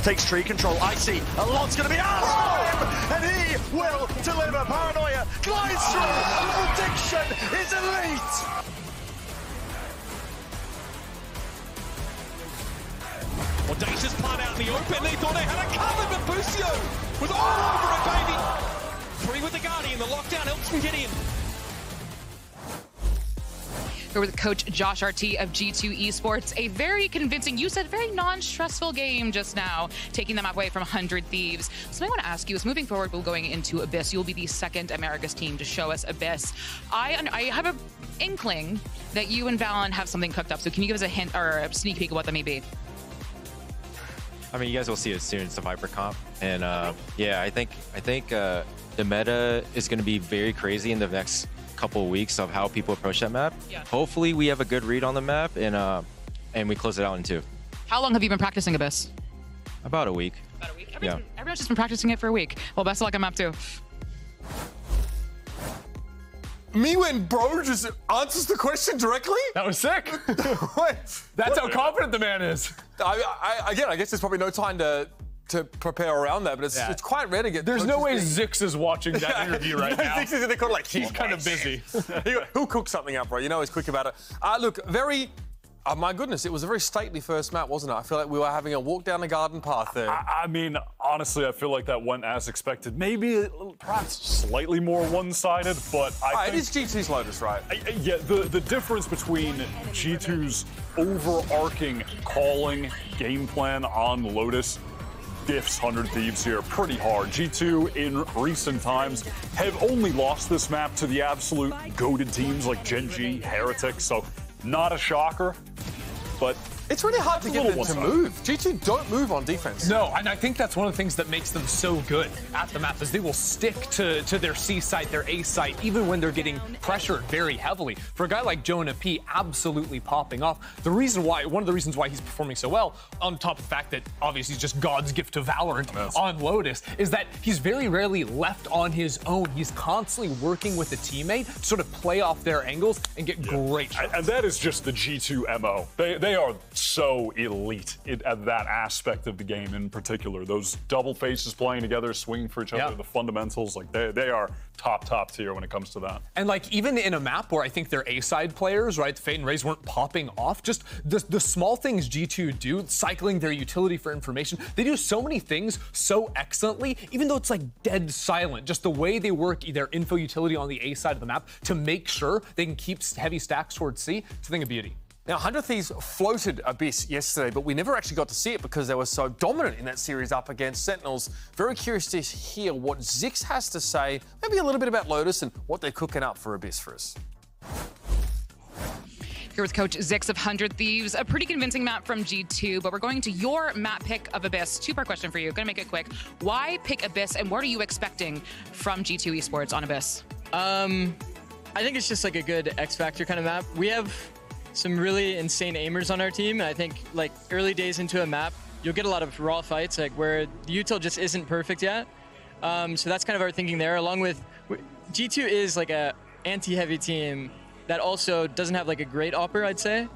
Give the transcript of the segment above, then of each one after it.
takes tree control. Icy, a lot's going to be asked for him, and he will deliver. Paranoia glides through. Prediction is elite. Audacious plan out in the open. They thought they had it covered, but Bucio was all over it, baby. 3 with the Guardian. The lockdown helps from Gideon. We're with Coach Josh RT of G2 Esports. A very convincing, you said very non-stressful game just now, taking them away from 100 Thieves. So I want to ask you is, moving forward, we're going into Abyss. You'll be the second Americas team to show us Abyss. I have an inkling that you and VALORANT have something cooked up. So can you give us a hint or a sneak peek of what that may be? I mean, you guys will see it soon. It's the Viper comp, and yeah, I think the meta is going to be very crazy in the next couple of weeks of how people approach that map. Yeah. Hopefully, we have a good read on the map, and we close it out in 2. How long have you been practicing Abyss? About a week. About a week. Yeah. Everyone's just been practicing it for a week. Well, best of luck on map 2. Me when bro just answers the question directly? That was sick. That's how confident the man is. Again, I guess there's probably no time to prepare around that, but it's quite rare to get. There's no way Zix is watching that interview right now. Zix is in the corner like, he's kind of busy. He'll cook something up, bro. You know he's quick about it. Look, my goodness, it was a very stately first map, wasn't it? I feel like we were having a walk down the garden path there. I mean, honestly, I feel like that went as expected. Maybe perhaps slightly more one-sided, but I think... It is G2's Lotus, right? Yeah, the difference between G2's overarching calling game plan on Lotus diffs 100 Thieves here pretty hard. G2 in recent times have only lost this map to the absolute goated teams like Gen G, Heretic, so not a shocker, but it's really hard to get them to move. G2 don't move on defense. No, and I think that's one of the things that makes them so good at the map is they will stick to their C site, their A site, even when they're getting pressured very heavily. For a guy like Jonah P, absolutely popping off. One of the reasons why he's performing so well, on top of the fact that obviously he's just God's gift to Valorant on Lotus, is that he's very rarely left on his own. He's constantly working with a teammate to sort of play off their angles and get great shots. And that is just the G2 MO. They are so elite at that aspect of the game in particular. Those double faces playing together, swinging for each other, the fundamentals, like they are top tier when it comes to that. And like even in a map where I think their A-side players, right, the Fate and Raze weren't popping off, just the small things G2 do, cycling their utility for information, they do so many things so excellently, even though it's like dead silent, just the way they work their info utility on the A side of the map to make sure they can keep heavy stacks towards C. It's a thing of beauty. Now, 100 Thieves floated Abyss yesterday, but we never actually got to see it because they were so dominant in that series up against Sentinels. Very curious to hear what Zix has to say, maybe a little bit about Lotus and what they're cooking up for Abyss for us. Here with Coach Zix of 100 Thieves. A pretty convincing map from G2, but we're going to your map pick of Abyss. 2-part question for you. Gonna make it quick. Why pick Abyss, and what are you expecting from G2 Esports on Abyss? I think it's just like a good X Factor kind of map. We have some really insane aimers on our team, and I think like early days into a map, you'll get a lot of raw fights, like where the util just isn't perfect yet. So that's kind of our thinking there. Along with G2 is like a anti-heavy team that also doesn't have like a great opper, I'd say.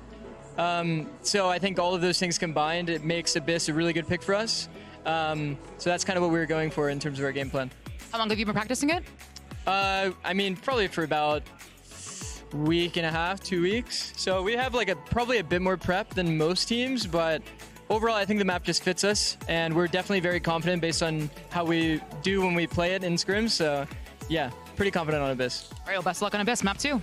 So I think all of those things combined, it makes Abyss a really good pick for us. So that's kind of what we were going for in terms of our game plan. How long have you been practicing it? I mean, probably for about week and a half, 2 weeks. So we have like probably a bit more prep than most teams, but overall I think the map just fits us, and we're definitely very confident based on how we do when we play it in scrims. So yeah, pretty confident on Abyss. All right, well, best of luck on Abyss, map 2.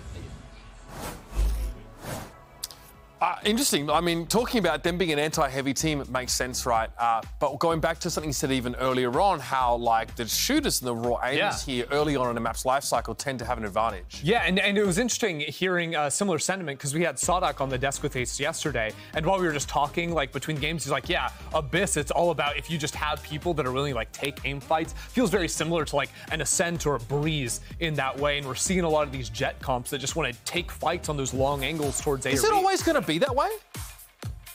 Interesting. I mean, talking about them being an anti-heavy team, it makes sense, right? But going back to something you said even earlier on, how like the shooters and the raw aimers here early on in a map's life cycle tend to have an advantage. Yeah, and it was interesting hearing a similar sentiment because we had Sadak on the desk with Ace yesterday, and while we were just talking like between games, he's like, yeah, Abyss, it's all about if you just have people that are willing to like take aim fights. Feels very similar to like an Ascent or a Breeze in that way, and we're seeing a lot of these jet comps that just want to take fights on those long angles towards A. Is it always going to be that way?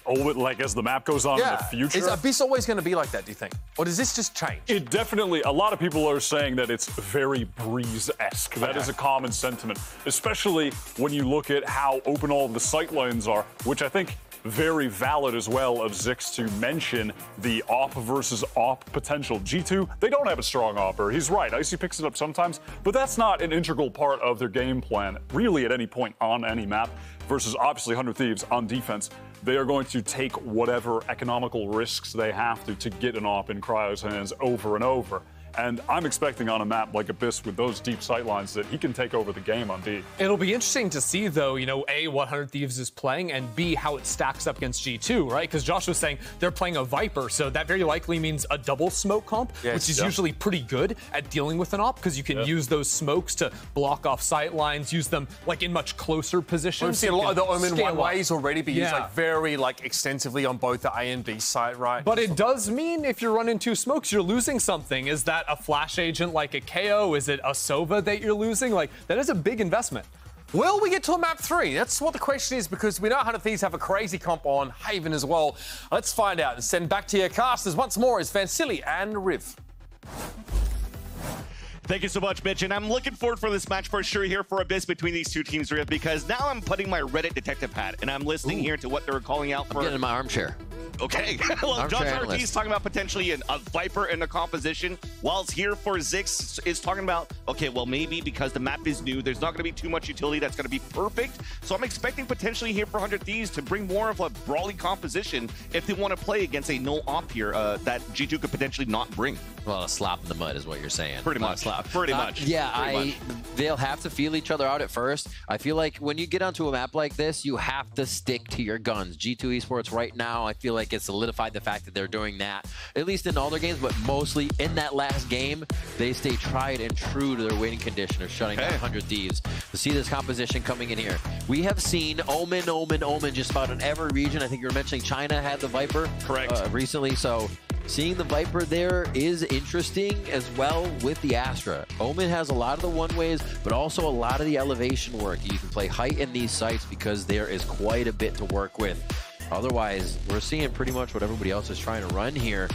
Oh, but like as the map goes on in the future? Is Abyss always going to be like that, do you think? Or does this just change? It definitely, a lot of people are saying that it's very Breeze-esque. That is a common sentiment, especially when you look at how open all of the sight lines are, which I think very valid as well of Zix to mention the op versus op potential. G2, they don't have a strong opper. He's right, Icy picks it up sometimes, but that's not an integral part of their game plan, really at any point on any map, versus obviously 100 Thieves on defense. They are going to take whatever economical risks they have to get an op in Cryo's hands over and over. And I'm expecting on a map like Abyss with those deep sightlines that he can take over the game on B. It'll be interesting to see, though, you know, A, what 100 Thieves is playing, and B, how it stacks up against G2, right? Because Josh was saying they're playing a Viper, so that very likely means a double smoke comp, which is usually pretty good at dealing with an op, because you can use those smokes to block off sight lines, use them like in much closer positions. We've seen a lot of the Omen one-ways already be used like very extensively on both the A and B side, right? But it does mean if you're running two smokes, you're losing something. Is that a flash agent like a KO? Is it a Sova that you're losing? Like, that is a big investment. Will we get to a map 3? That's what the question is, because we know 100 Thieves have a crazy comp on Haven as well. Let's find out and send back to your casters once more is Vansili and Riv. Thank you so much, Mitch, and I'm looking forward for this match for sure here for Abyss between these two teams, Riv, because now I'm putting my Reddit detective hat, and I'm listening here to what they're calling out for. I'm getting in my armchair. Okay, well, Josh RT is talking about potentially a Viper in the composition, whilst here for Zix is talking about, okay, well, maybe because the map is new, there's not going to be too much utility that's going to be perfect, so I'm expecting potentially here for 100 Thieves to bring more of a brawly composition if they want to play against a no-op here that G2 could potentially not bring. Well, a slap in the mud is what you're saying. Pretty much. Pretty much. Yeah, they'll have to feel each other out at first. I feel like when you get onto a map like this, you have to stick to your guns. G2 Esports right now, I feel like it's solidified the fact that they're doing that, at least in all their games, but mostly in that last game, they stay tried and true to their winning condition of shutting down 100 Thieves. To see this composition coming in here, we have seen Omen just about in every region. I think you were mentioning China had the Viper recently, so seeing the Viper there is interesting as well with the Astra. Omen has a lot of the one-ways, but also a lot of the elevation work. You can play height in these sites because there is quite a bit to work with. Otherwise, we're seeing pretty much what everybody else is trying to run here.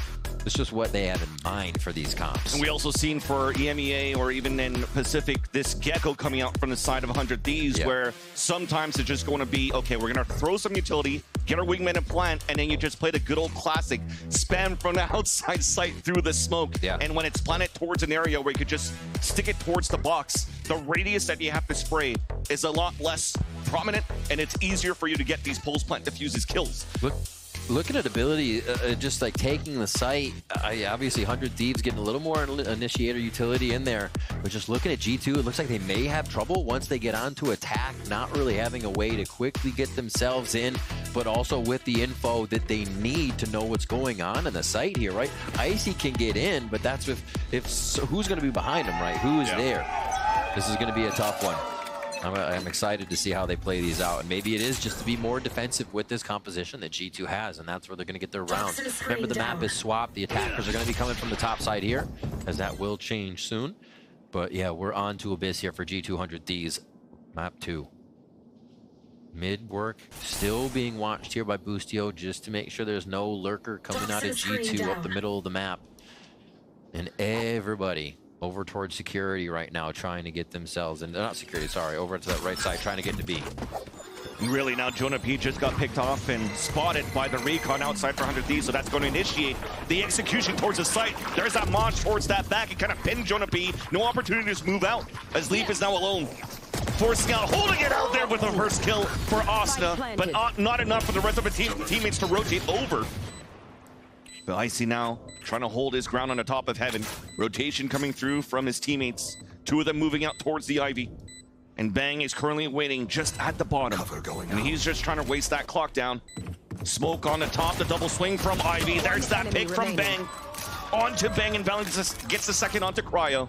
It's just what they have in mind for these comps. And we also seen for EMEA or even in Pacific, this Gecko coming out from the side of 100 Thieves, where sometimes it's just going to be, okay, we're going to throw some utility, get our wingman and plant, and then you just play the good old classic spam from the outside sight through the smoke. And when it's planted towards an area where you could just stick it towards the box, the radius that you have to spray is a lot less prominent, and it's easier for you to get these pulse plant diffuses kills. Looking at ability, just like taking the site, obviously 100 Thieves getting a little more initiator utility in there, but just looking at G2, it looks like they may have trouble once they get onto attack, not really having a way to quickly get themselves in, but also with the info that they need to know what's going on in the site here, right? Icy can get in, but that's if who's going to be behind him, right? Who is there? This is going to be a tough one. I'm excited to see how they play these out. And maybe it is just to be more defensive with this composition that G2 has, and that's where they're going to get their rounds. Remember, the map is swapped. The attackers are going to be coming from the top side here, as that will change soon. But yeah, we're on to Abyss here for G200 Thieves. Map 2. Mid work still being watched here by Boostio just to make sure there's no lurker coming out of G2 up the middle of the map. And everybody over towards security right now, trying to get themselves, and not security, sorry, over to that right side, trying to get to B. Really now, Jonah P just got picked off and spotted by the recon outside for 100 Thieves, so that's going to initiate the execution towards the site. There's that launch towards that back. It kind of pinned Jonah P. No opportunity to just move out, as Leaf is now alone. Forcing out, holding it out there with the first kill for Asna, but not enough for the rest of the teammates to rotate over. But Icy now trying to hold his ground on the top of Heaven. Rotation coming through from his teammates. Two of them moving out towards the Ivy. And Bang is currently waiting just at the bottom. And he's just trying to waste that clock down. Smoke on the top, the double swing from Ivy. There's that pick from Bang. Onto Bang, and Bang gets the second onto Cryo.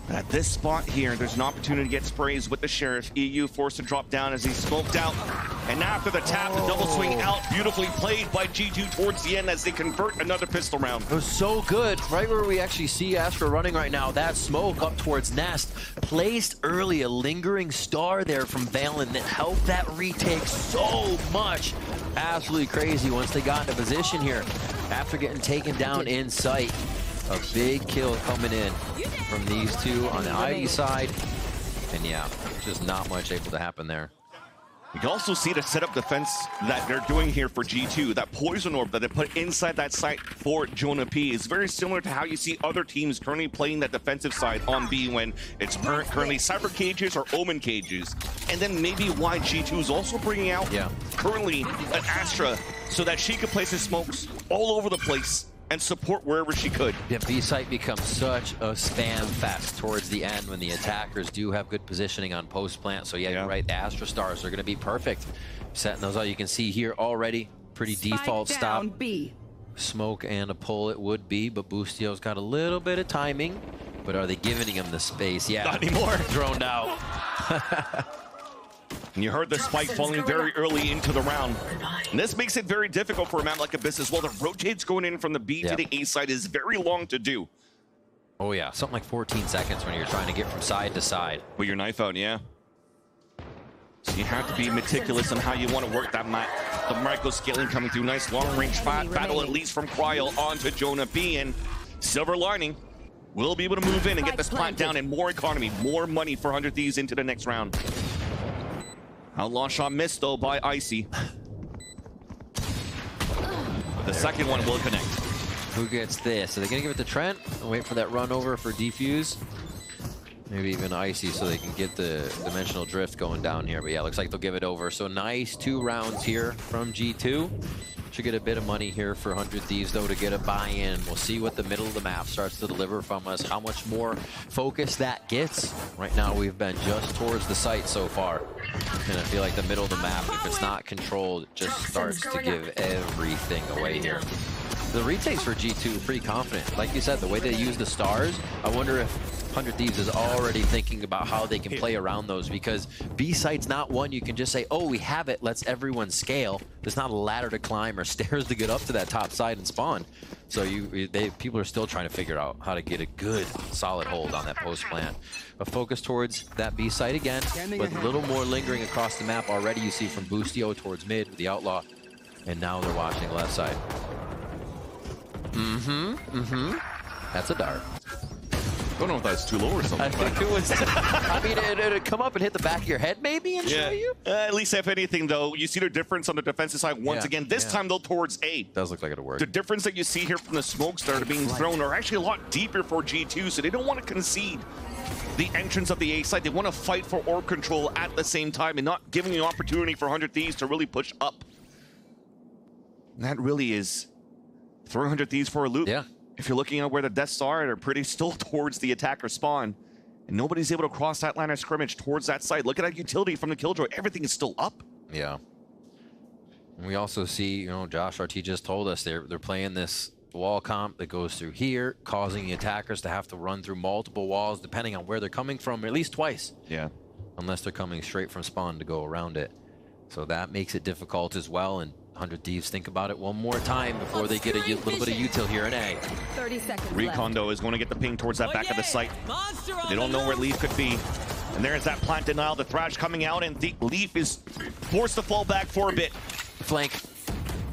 But at this spot here, there's an opportunity to get sprays with the Sheriff. EU forced to drop down as he's smoked out. And after the tap, the double swing out, beautifully played by G2 towards the end as they convert another pistol round. It was so good, right where we actually see Astra running right now. That smoke up towards Nest, placed early, a lingering star there from Valen that helped that retake so much. Absolutely crazy once they got into position here after getting taken down in sight. A big kill coming in from these two on the Ivy side. And yeah, just not much able to happen there. You can also see the setup defense that they're doing here for G2. That poison orb that they put inside that site for Jonah P is very similar to how you see other teams currently playing that defensive side on B when it's currently Cyber cages or Omen cages. And then maybe why G2 is also bringing out currently an Astra so that she could place his smokes all over the place and support wherever she could. Yeah, B site becomes such a spam fest towards the end when the attackers do have good positioning on post plant. So yeah, you're right, the Astra Stars are going to be perfect. Setting those out, you can see here already, pretty default stop. B. Smoke and a pull it would be, but Boostio's got a little bit of timing. But are they giving him the space? Yeah, not anymore. Droned out. And you heard the spike falling very early into the round. And this makes it very difficult for a map like Abyss as well. The rotates going in from the B to the A side is very long to do. Oh yeah, something like 14 seconds when you're trying to get from side to side. With your knife out, yeah. So you have to be meticulous on how you want to work that map. The micro scaling coming through. Nice long-range battle, at least from Cryo onto Jonah B. And Silver Lining will be able to move in and get this plant down and more economy, more money for 100 Thieves into the next round. Outlaw shot missed though by Icy. But the second one will connect. Who gets this? Are they gonna give it to Trent and wait for that run over for defuse? Maybe even Icy so they can get the dimensional drift going down here. But yeah, looks like they'll give it over. So nice 2 rounds here from G2. Should get a bit of money here for 100 Thieves though to get a buy-in. We'll see what the middle of the map starts to deliver from us, how much more focus that gets. Right now we've been just towards the site so far. And I feel like the middle of the map, if it's not controlled, it just starts to give everything away here. The retakes for G2 are pretty confident. Like you said, the way they use the stars, I wonder if 100 Thieves is already thinking about how they can play around those, because B site's not one you can just say, oh, we have it, let's everyone scale. There's not a ladder to climb or stairs to get up to that top side and spawn. So people are still trying to figure out how to get a good, solid hold on that post plant. But focus towards that B site again, but a little more lingering across the map already. You see from Boostio towards mid with the Outlaw, and now they're watching the left side. That's a dart. I don't know if that's too low or something. I think it was. I mean, it'd come up and hit the back of your head maybe and show you. At least if anything, though, you see the difference on the defensive side once again. This time, though, towards A. Does look like it'll work. The difference that you see here from the smokes that are being thrown are actually a lot deeper for G2, so they don't want to concede the entrance of the A side. They want to fight for orb control at the same time and not giving the opportunity for 100 Thieves to really push up. And that really is throwing 100 Thieves for a loop. Yeah. If you're looking at where the deaths are, they're pretty still towards the attacker spawn. And nobody's able to cross that line of scrimmage towards that side. Look at that utility from the Killjoy. Everything is still up. Yeah. And we also see, you know, Josh RT just told us they're playing this wall comp that goes through here, causing the attackers to have to run through multiple walls depending on where they're coming from, at least twice. Yeah. Unless they're coming straight from spawn to go around it. So that makes it difficult as well. And 100 Thieves think about it one more time before they get a little bit of util here in A. 30 seconds Recon, though, is going to get the ping towards that back of the site. They don't know where Leaf could be. And there's that plant denial. The Thrash coming out, and Leaf is forced to fall back for a bit. Flank.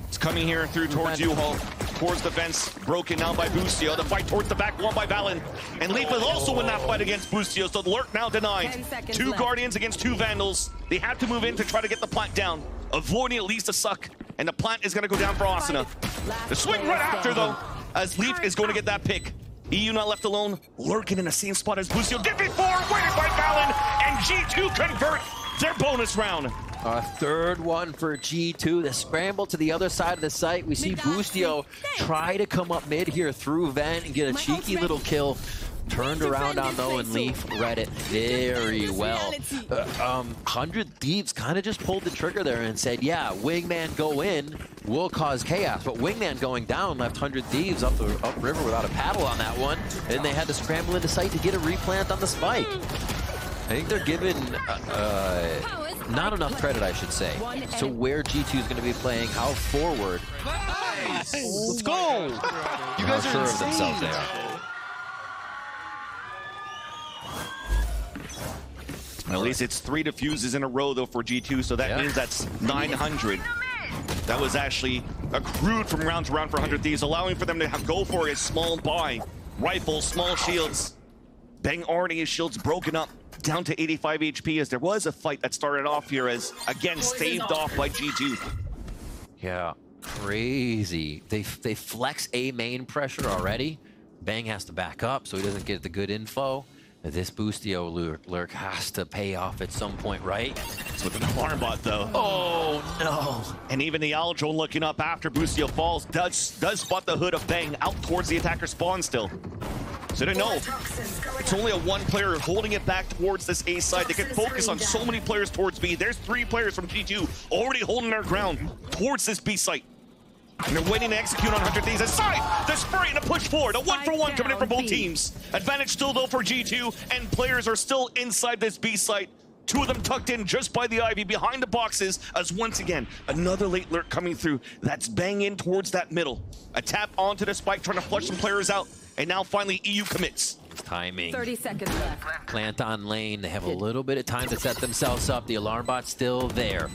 It's coming here through towards U-Haul. Towards the fence, broken down by Boostio. The fight towards the back, won by Valen. And Leaf will also win that fight against Boostio, so the lurk now denied. 2 Guardians against 2 Vandals. They have to move in to try to get the plant down, avoiding at least a suck. And the plant is going to go down for Asuna. The swing right after, though, as Leaf is going to get that pick. EU not left alone, lurking in the same spot as Boostio did before, waited by Valen, and G2 convert their bonus round. A third one for G2. The scramble to the other side of the site. We see Boostio try to come up mid here through vent and get a cheeky little kill. Turned around on though, and Leaf read it very well. 100 Thieves kind of just pulled the trigger there and said, yeah, Wingman go in, will cause chaos. But Wingman going down left 100 Thieves upriver without a paddle on that one. And they had to scramble into sight to get a replant on the spike. I think they're given not enough credit, I should say, to where G2 is going to be playing, how forward. Nice. Let's go. You guys are sure insane. of themselves they are. At least it's 3 defuses in a row, though, for G2, so that means that's 900. That was actually accrued from round to round for 100 Thieves, allowing for them to go for a small buy. Rifles, small shields. Bang already his shields broken up. down to 85 HP as there was a fight that started off here as, again, staved off by G2. Yeah, crazy. They flex A main pressure already. Bang has to back up so he doesn't get the good info. This Boostio lurk has to pay off at some point, right? It's with an alarm bot, though. Oh, no. And even the Owl Drone looking up after Boostio falls does spot the hood of Bang out towards the attacker spawn still. So they know it's only a one player holding it back towards this A side. They can focus on so many players towards B. There's 3 players from G2 already holding their ground towards this B site. And they're waiting to execute on 100 Thieves. Aside, the spray and a push forward. A 1-for-1 coming in from both teams. Advantage still, though, for G2. And players are still inside this B site. 2 of them tucked in just by the Ivy behind the boxes. As once again, another late lurk coming through. That's Bang in towards that middle. A tap onto the spike, trying to flush some players out. And now finally EU commits. Timing. 30 seconds left. Plant on lane. They have a little bit of time to set themselves up. The alarm bot's still there.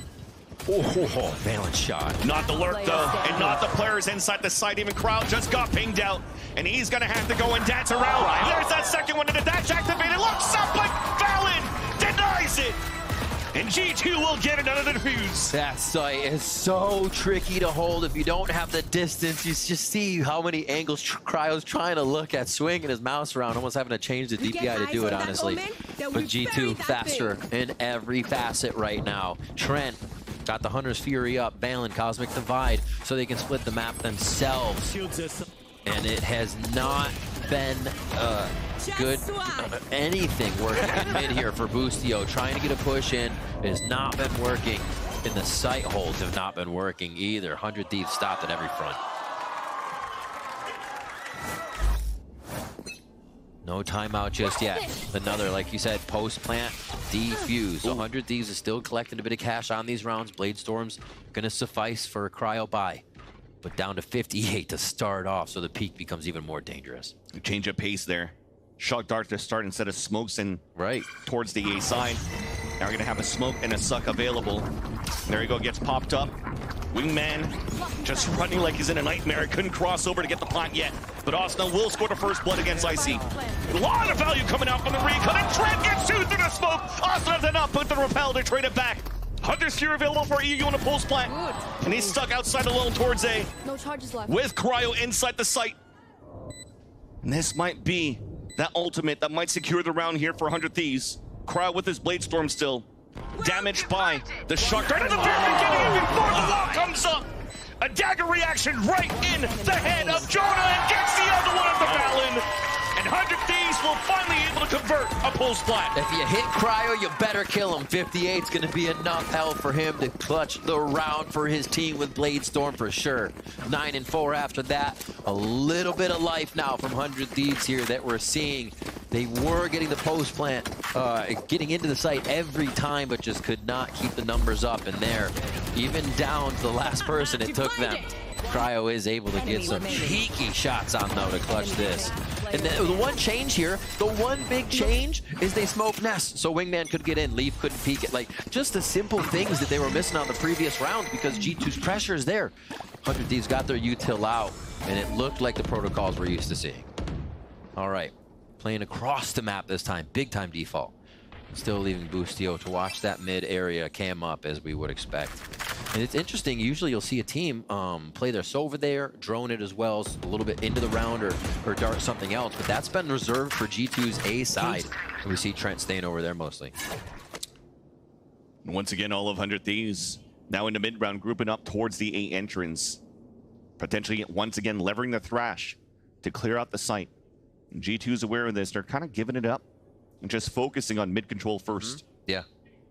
Oh, Valent shot. Not the lurk, though, and not the players inside the site. Even Crowd just got pinged out, and he's going to have to go and dance around. There's that second one, and the dash activated. Looks up, but Valent denies it. And G2 will get another defuse. That site is so tricky to hold if you don't have the distance. You just see how many angles Cryo's trying to look at, swinging his mouse around, almost having to change the DPI to do it, honestly. But G2 faster in every facet right now. Trent got the Hunter's Fury up, Balin, Cosmic Divide, so they can split the map themselves. And it has not been good anything working in mid here for Boostio. Trying to get a push in, it has not been working. And the site holds have not been working either. 100 Thieves stopped at every front. No timeout just yet. Another, like you said, post-plant defuse. So 100 Thieves is still collecting a bit of cash on these rounds. Bladestorm's gonna suffice for a cryo buy. But down to 58 to start off, so the peak becomes even more dangerous. Change of pace there. Shock Dart to start instead of smokes in towards the A side. Now we're gonna have a smoke and a suck available. There you go, gets popped up. Wingman just running like he's in a nightmare. Couldn't cross over to get the plant yet. But Osno will score the first blood against IC. A lot of value coming out from the recon. And Trent gets 2 through the smoke. Osno does not put the repel to trade it back. Hunter's Fury available for EU on a pulse plant. And he's stuck outside alone towards A. No charges left. With Cryo inside the site. And this might be that ultimate that might secure the round here for 100 Thieves. Cryo with his Bladestorm still. Damaged by the Shock Dart at the very beginning, and before the wall comes up. A dagger reaction right in the head of Jonah, and gets the other one of the Valin. And 100 Thieves will finally able to convert a pulse plat. If you hit Cryo, you better kill him. 58's going to be enough hell for him to clutch the round for his team with Bladestorm for sure. 9 and 4 after that. A little bit of life now from 100 Thieves here that we're seeing. They were getting the post plant, getting into the site every time, but just could not keep the numbers up. And there, even down to the last person it took them. Cryo is able to get some cheeky shots on though to clutch this. And the one change here, the one big change is they smoke Nest, so Wingman could get in, Leaf couldn't peek it. Like, just the simple things that they were missing on the previous rounds because G2's pressure is there. 100 Thieves got their util out, and it looked like the protocols we're used to seeing. All right, playing across the map this time, big time default. Still leaving Boostio to watch that mid area cam up as we would expect. And it's interesting, usually you'll see a team play their Sova there, drone it as well, a little bit into the round or dart something else, but that's been reserved for G2's A side. And we see Trent staying over there mostly. Once again, all of 100 Thieves now in the mid round, grouping up towards the A entrance. Potentially once again levering the Thrash to clear out the site. And G2's aware of this, they're kind of giving it up and just focusing on mid control first. Yeah.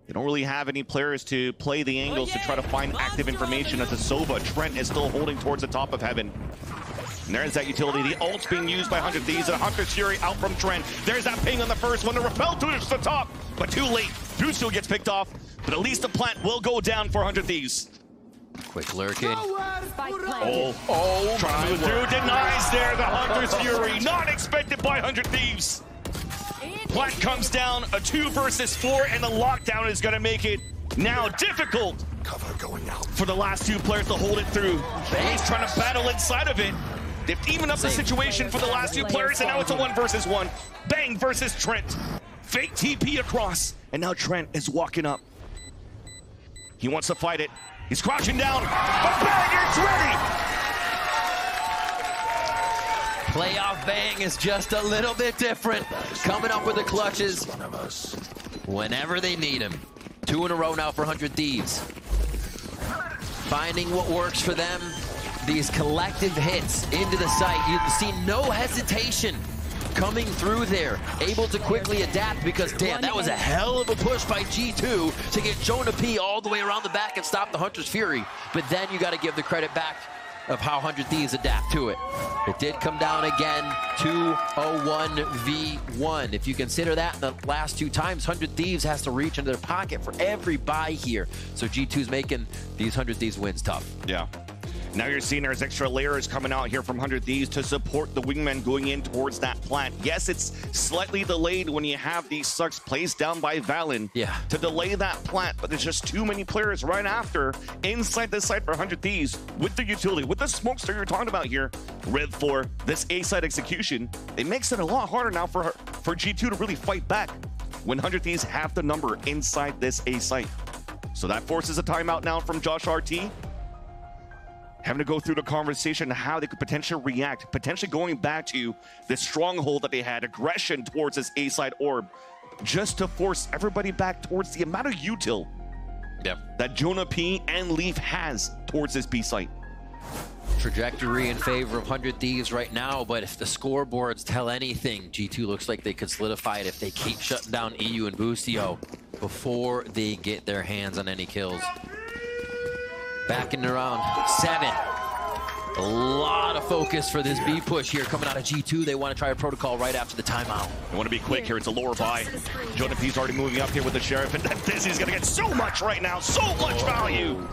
They don't really have any players to play the angles to try to find active information as the Sova. Trent is still holding towards the top of heaven. And there's that utility. The ult's being used by 100 Thieves. And Hunter's Fury out from Trent. There's that ping on the first one. The repel to the top, but too late. Drew still gets picked off, but at least the plant will go down for 100 Thieves. Quick lurking. Trying to move through. Denies there the Hunter's Fury. Not expected by 100 Thieves. Plant comes down, a 2 versus 4, and the lockdown is going to make it now difficult for the last 2 players to hold it through. He's trying to battle inside of it. They've evened up the situation for the last 2 players, and now it's a 1 versus 1. Bang versus Trent. Fake TP across. And now Trent is walking up. He wants to fight it. He's crouching down. But Bang is ready. Playoff Bang is just a little bit different. Coming up with the clutches whenever they need him. 2 in a row now for 100 Thieves. Finding what works for them. These collective hits into the site. You see no hesitation coming through there. Able to quickly adapt because, damn, that was a hell of a push by G2 to get Jonah P all the way around the back and stop the Hunter's Fury. But then you got to give the credit back of how 100 Thieves adapt to it. It did come down again, 2-0-1v1. If you consider that in the last 2 times, 100 Thieves has to reach into their pocket for every buy here. So G2's making these 100 Thieves wins tough. Yeah. Now you're seeing there's extra layers coming out here from 100 Thieves to support the wingmen going in towards that plant. Yes, it's slightly delayed when you have these sucks placed down by Valen to delay that plant, but there's just too many players right after inside the site for 100 Thieves with the utility, with the smokester you're talking about here. Rev for this A-side execution, it makes it a lot harder now for G2 to really fight back when 100 Thieves have the number inside this A-site. So that forces a timeout now from Josh RT. Having to go through the conversation how they could potentially react, potentially going back to this stronghold that they had, aggression towards this A-side orb, just to force everybody back towards the amount of util that Jonah P and Leaf has towards this B-site. Trajectory in favor of 100 Thieves right now, but if the scoreboards tell anything, G2 looks like they could solidify it if they keep shutting down EU and Boostio before they get their hands on any kills. Back in around 7. A lot of focus for this B push here coming out of G2. They want to try a protocol right after the timeout. They want to be quick here. It's a lower buy. Jonah P's already moving up here with the Sheriff, and Dizzy's going to get so much right now. So much value.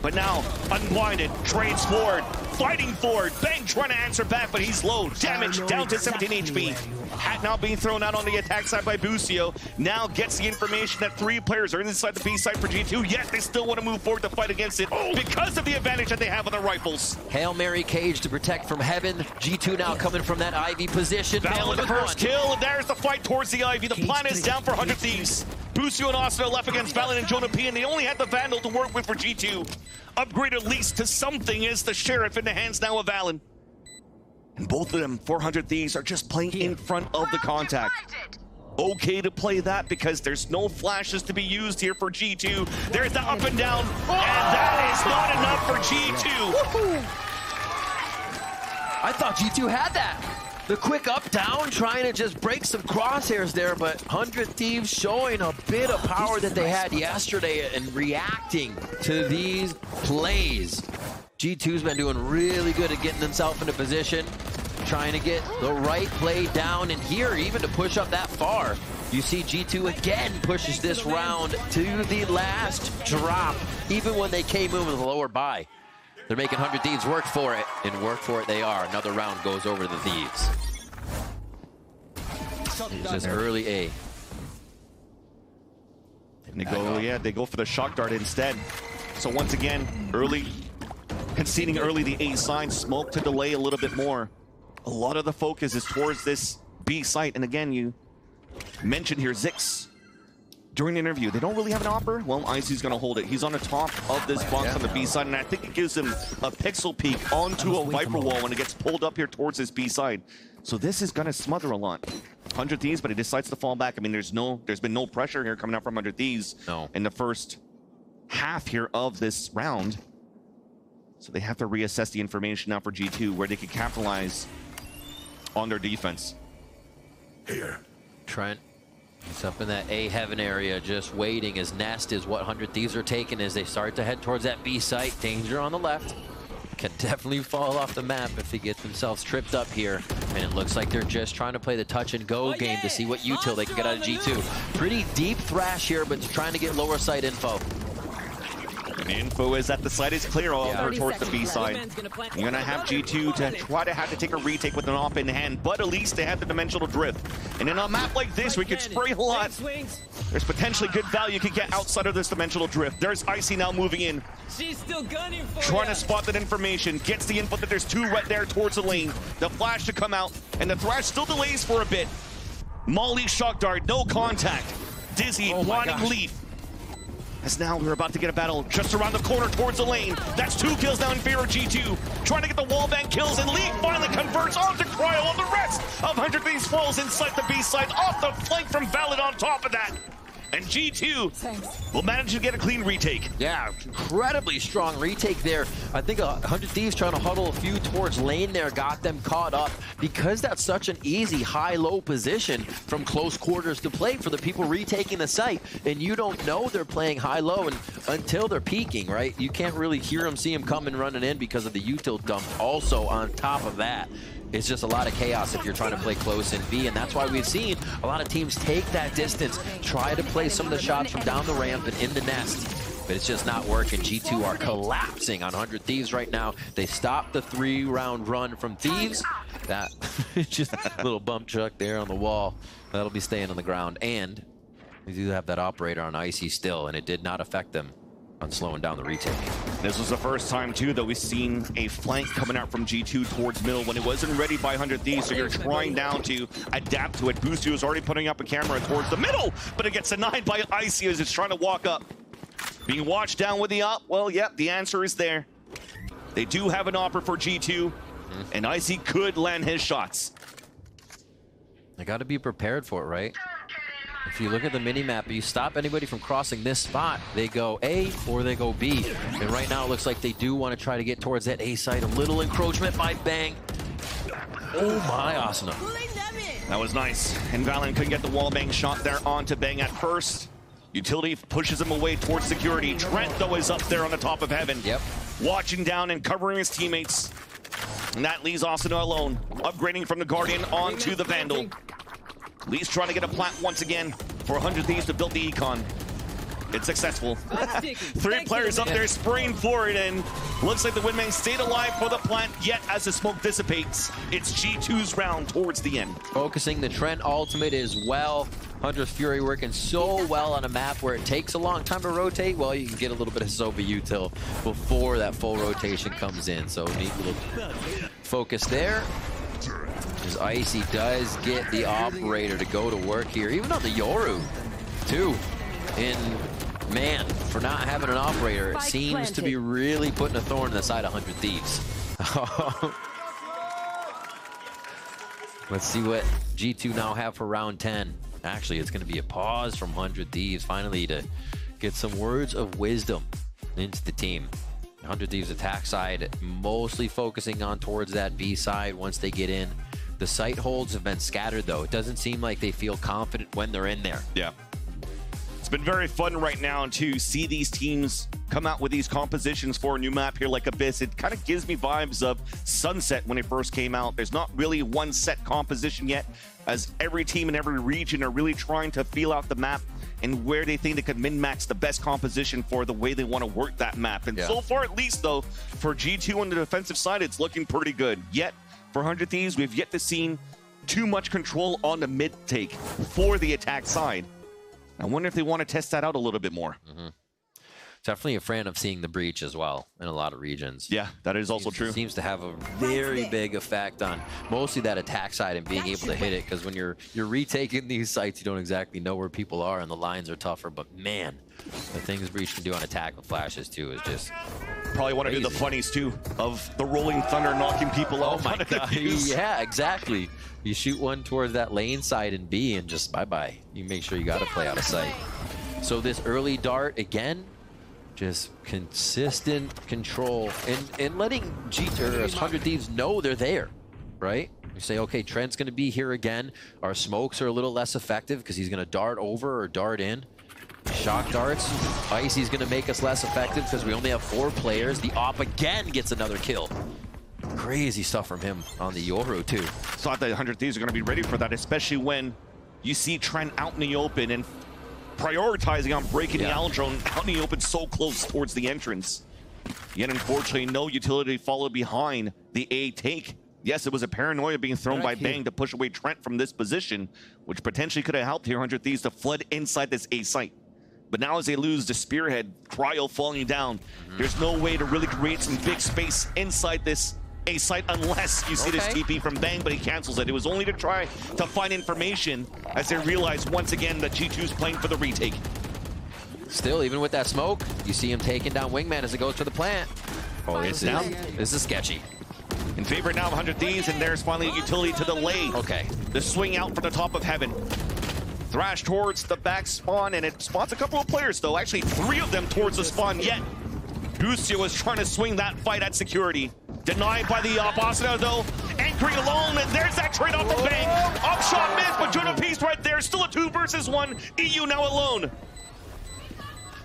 But now, unblinded, trades forward, fighting forward. Bang trying to answer back, but he's low. Damage down to 17 HP. Hat now being thrown out on the attack side by Boostio. Now gets the information that 3 players are inside the B side for G2, yet they still want to move forward to fight against it because of the advantage that they have on their rifles. Hail Mary cage to protect from heaven. G2 now coming from that Ivy position. Battle the first kill, and there's the fight towards the Ivy. The plan is down for 100 Thieves. Boostio and Austin are left against Valen and Jonah P, and they only had the Vandal to work with for G2. Upgrade at least to something is the Sheriff in the hands now of Valen. And both of them, 400 Thieves, are just playing in front of the contact. Okay to play that because there's no flashes to be used here for G2. There's the up and down, and that is not enough for G2. I thought G2 had that. The quick up down, trying to just break some crosshairs there, but 100 Thieves showing a bit of power that they had yesterday and reacting to these plays. G2's been doing really good at getting themselves into position, trying to get the right play down, and here, even to push up that far, you see G2 again pushes this round to the last drop, even when they came in with a lower buy. They're making 100 Thieves work for it, and work for it they are. Another round goes over to the Thieves. It's just early A. And they go, they go for the shock dart instead. So once again, early, conceding early the A sign, smoke to delay a little bit more. A lot of the focus is towards this B site, and again, you mentioned here Zix. During the interview, they don't really have an opper. Well, Icy's going to hold it. He's on the top of this box on the B side, and I think it gives him a pixel peek onto a Viper wall when it gets pulled up here towards this B side. So this is going to smother a lot. 100 Thieves, but he decides to fall back. I mean, there's been no pressure here coming out from 100 Thieves in the first half here of this round. So they have to reassess the information now for G2, where they can capitalize on their defense. Here. Trent. He's up in that A heaven area, just waiting. His nest is what 100 Thieves are taking as they start to head towards that B site. Danger on the left. Can definitely fall off the map if they get themselves tripped up here. And it looks like they're just trying to play the touch and go game to see what util they can get out of G2. Pretty deep thrash here, but trying to get lower site info. And the info is that the site is clear all over towards the B side. You're going to have G2 to try to have to take a retake with an op in hand, but at least they have the dimensional drift. And in a map like this, we could spray a lot. There's potentially good value you can get outside of this dimensional drift. There's Icy now moving in. She's still gunning for Trying to spot that information. Gets the info that there's 2 right there towards the lane. The flash to come out, and the thrash still delays for a bit. Molly shock dart, no contact. Dizzy, blinding leaf. As now we're about to get a battle just around the corner towards the lane. That's 2 kills now in favor of G2. Trying to get the wallbang kills, and Leaf finally converts onto Cryo, while the rest of 100 Thieves falls inside the B side, off the flank from Valid on top of that. And G2 will manage to get a clean retake. Yeah, incredibly strong retake there. I think 100 Thieves trying to huddle a few towards lane there, got them caught up. Because that's such an easy high-low position from close quarters to play for the people retaking the site, and you don't know they're playing high-low until they're peeking, right? You can't really hear them, see them coming running in because of the util dump. Also, on top of that, it's just a lot of chaos if you're trying to play close in B, and that's why we've seen a lot of teams take that distance, try to play some of the shots from down the ramp and in the nest, but it's just not working. G2 are collapsing on 100 Thieves right now. They stopped the 3-round run from Thieves. That just a little bump truck there on the wall. That'll be staying on the ground, and we do have that operator on Icy still, and it did not affect them on slowing down the retake. This was the first time, too, that we've seen a flank coming out from G2 towards middle when it wasn't ready by 100 Thieves, so you're trying down to adapt to it. Boostio is already putting up a camera towards the middle, but it gets denied by Icy as it's trying to walk up. Being watched down with the op, well, yep, the answer is there. They do have an offer for G2, and Icy could land his shots. I got to be prepared for it, right? If you look at the mini-map, you stop anybody from crossing this spot, they go A or they go B. And right now it looks like they do want to try to get towards that A side. A little encroachment by Bang. Oh my, Asuna. That was nice. And Valen couldn't get the wallbang shot there onto Bang at first. Utility pushes him away towards security. Trent, though, is up there on the top of heaven. Yep. Watching down and covering his teammates. And that leaves Asuna alone. Upgrading from the Guardian onto the Vandal. Lee's trying to get a plant once again for 100 Thieves to build the econ. It's successful. 3 players up there spraying for it, and looks like the Windman stayed alive for the plant, yet as the smoke dissipates, it's G2's round towards the end. Focusing the Trent ultimate as well. Hunter's Fury working so well on a map where it takes a long time to rotate. Well, you can get a little bit of Sova util before that full rotation comes in. So neat little focus there. As Icy does get the operator to go to work here, even on the Yoru, too. And man, for not having an operator, it seems to be really putting a thorn in the side of 100 Thieves. Let's see what G2 now have for round 10. Actually, it's going to be a pause from 100 Thieves, finally, to get some words of wisdom into the team. 100 Thieves attack side, mostly focusing on towards that B side once they get in. The site holds have been scattered, though. It doesn't seem like they feel confident when they're in there. Yeah. It's been very fun right now to see these teams come out with these compositions for a new map here like Abyss. It kind of gives me vibes of Sunset when it first came out. There's not really one set composition yet, as every team in every region are really trying to feel out the map and where they think they could min-max the best composition for the way they want to work that map. And so far, at least, though, for G2 on the defensive side, it's looking pretty good. Yet, for 100 Thieves, we've yet to see too much control on the mid take for the attack side. I wonder if they want to test that out a little bit more. Definitely a fan of seeing the breach as well in a lot of regions. Yeah, that is also true. Seems to have a very big effect on mostly that attack side and being able to hit it, because when you're retaking these sites, you don't exactly know where people are and the lines are tougher. But man, the things breach can do on attack with flashes too is just probably want to do the funnies too of the rolling thunder knocking people out. Oh my god! Yeah, exactly. You shoot one towards that lane side and B, and just bye-bye. You make sure you got to play out of sight. So this early dart again, just consistent control and letting G2 100 Thieves know they're there, right? You say, okay, Trent's going to be here again. Our smokes are a little less effective because he's going to dart over or dart in. Shock darts. Icy's going to make us less effective because we only have 4 players. The op again gets another kill. Crazy stuff from him on the Yoru too. Thought that 100 Thieves are going to be ready for that, especially when you see Trent out in the open and prioritizing on breaking the Aldrone out in the open so close towards the entrance. Yet unfortunately, no utility followed behind the A take. Yes, it was a paranoia being thrown by Bang to push away Trent from this position, which potentially could have helped here 100 Thieves to flood inside this A site. But now as they lose the spearhead, Cryo falling down, there's no way to really create some big space inside this A site unless you see this TP from Bang, but he cancels it. It was only to try to find information as they realize once again that G2's playing for the retake. Still, even with that smoke, you see him taking down Wingman as it goes for the plant. Oh, this is sketchy. In favor now of 100 Thieves, and there's finally a utility to delay. Okay. The swing out from the top of heaven. Thrash towards the back spawn, and it spawns a couple of players, though. Actually, 3 of them towards the spawn yet. Bucio is trying to swing that fight at security. Denied by the Bossina, though. Anchoring alone, and there's that trade-off from Bang. Upshot miss, but Jonah Peace right there. Still a 2 versus 1. EU now alone.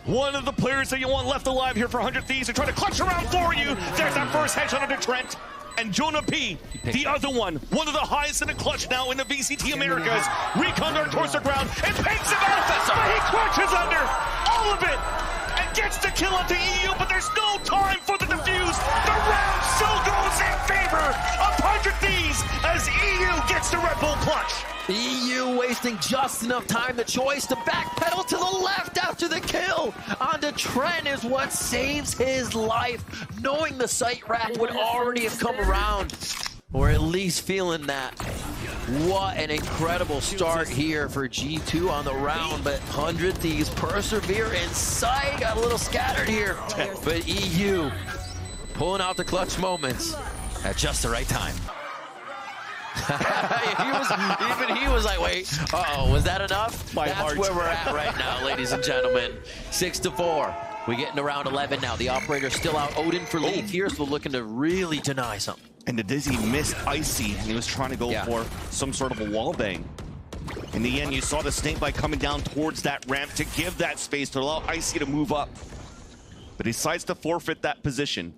One of the players that you want left alive here for 100 Thieves to try to clutch around for you. There's that first headshot under Trent. And Jonah P, the other one of the highest in the clutch now in the VCT Americas. Recon dart towards the ground and paints him out, but he crouches under all of it and gets the kill onto EU, but there's no time for the defuse. The round still goes in favor of 100 Thieves as EU gets the Red Bull clutch. EU wasting just enough time. The choice to backpedal to the left after the kill onto Trent is what saves his life, knowing the site wrap would already have come around, or at least feeling that. What an incredible start here for G2 on the round, but 100 Thieves persevere inside. Got a little scattered here, but EU pulling out the clutch moments at just the right time. He was like, wait, was that enough? That's where we're at right now, ladies and gentlemen. 6-4. We get into round 11 now. The operator's still out. Odin for lead here, so looking to really deny something. And the Dizzy missed Icy, and he was trying to go for some sort of a wall bang. In the end, you saw the snakebite coming down towards that ramp to give that space to allow Icy to move up. But he decides to forfeit that position.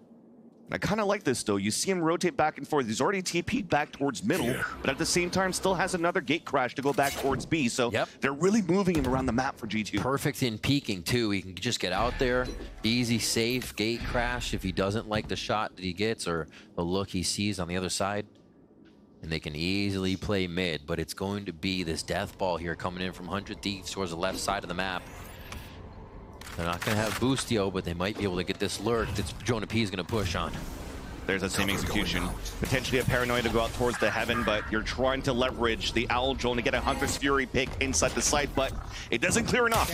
I kind of like this, though. You see him rotate back and forth. He's already TP'd back towards middle, but at the same time still has another gate crash to go back towards B. So they're really moving him around the map for G2. Perfect in peeking, too. He can just get out there. Easy, safe gate crash if he doesn't like the shot that he gets or the look he sees on the other side. And they can easily play mid, but it's going to be this death ball here coming in from 100 Thieves towards the left side of the map. They're not going to have Boostio, but they might be able to get this lurk that Jonah P is going to push on. There's that same execution. Potentially a paranoia to go out towards the heaven, but you're trying to leverage the Owl Drone to get a Hunter's Fury pick inside the site, but it doesn't clear enough.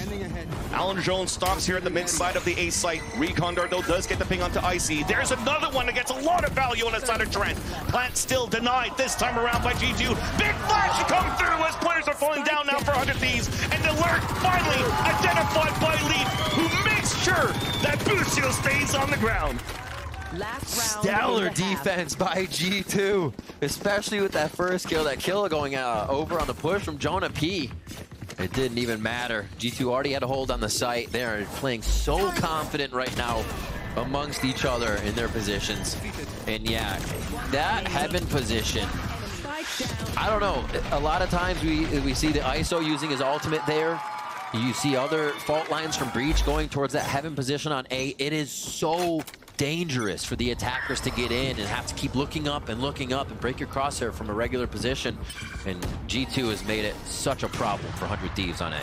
Owl Drone stops here at the mid side of the A site. Recon Dart, though, does get the ping onto Icy. There's another one that gets a lot of value on the side of Trent. Plant still denied this time around by G2. Big flash to come through as players are falling down now for 100 Thieves. And the lurk finally identified by Leaf, who makes sure that Bucio stays on the ground. Stellar defense by G2, especially with that first kill. That kill going over on the push from Jonah P. It didn't even matter. G2 already had a hold on the site. They are playing so confident right now amongst each other in their positions. And yeah, that heaven position, I don't know. A lot of times we see the ISO using his ultimate there. You see other fault lines from Breach going towards that heaven position on A. It is so dangerous for the attackers to get in and have to keep looking up and break your crosshair from a regular position. And G2 has made it such a problem for 100 Thieves on A.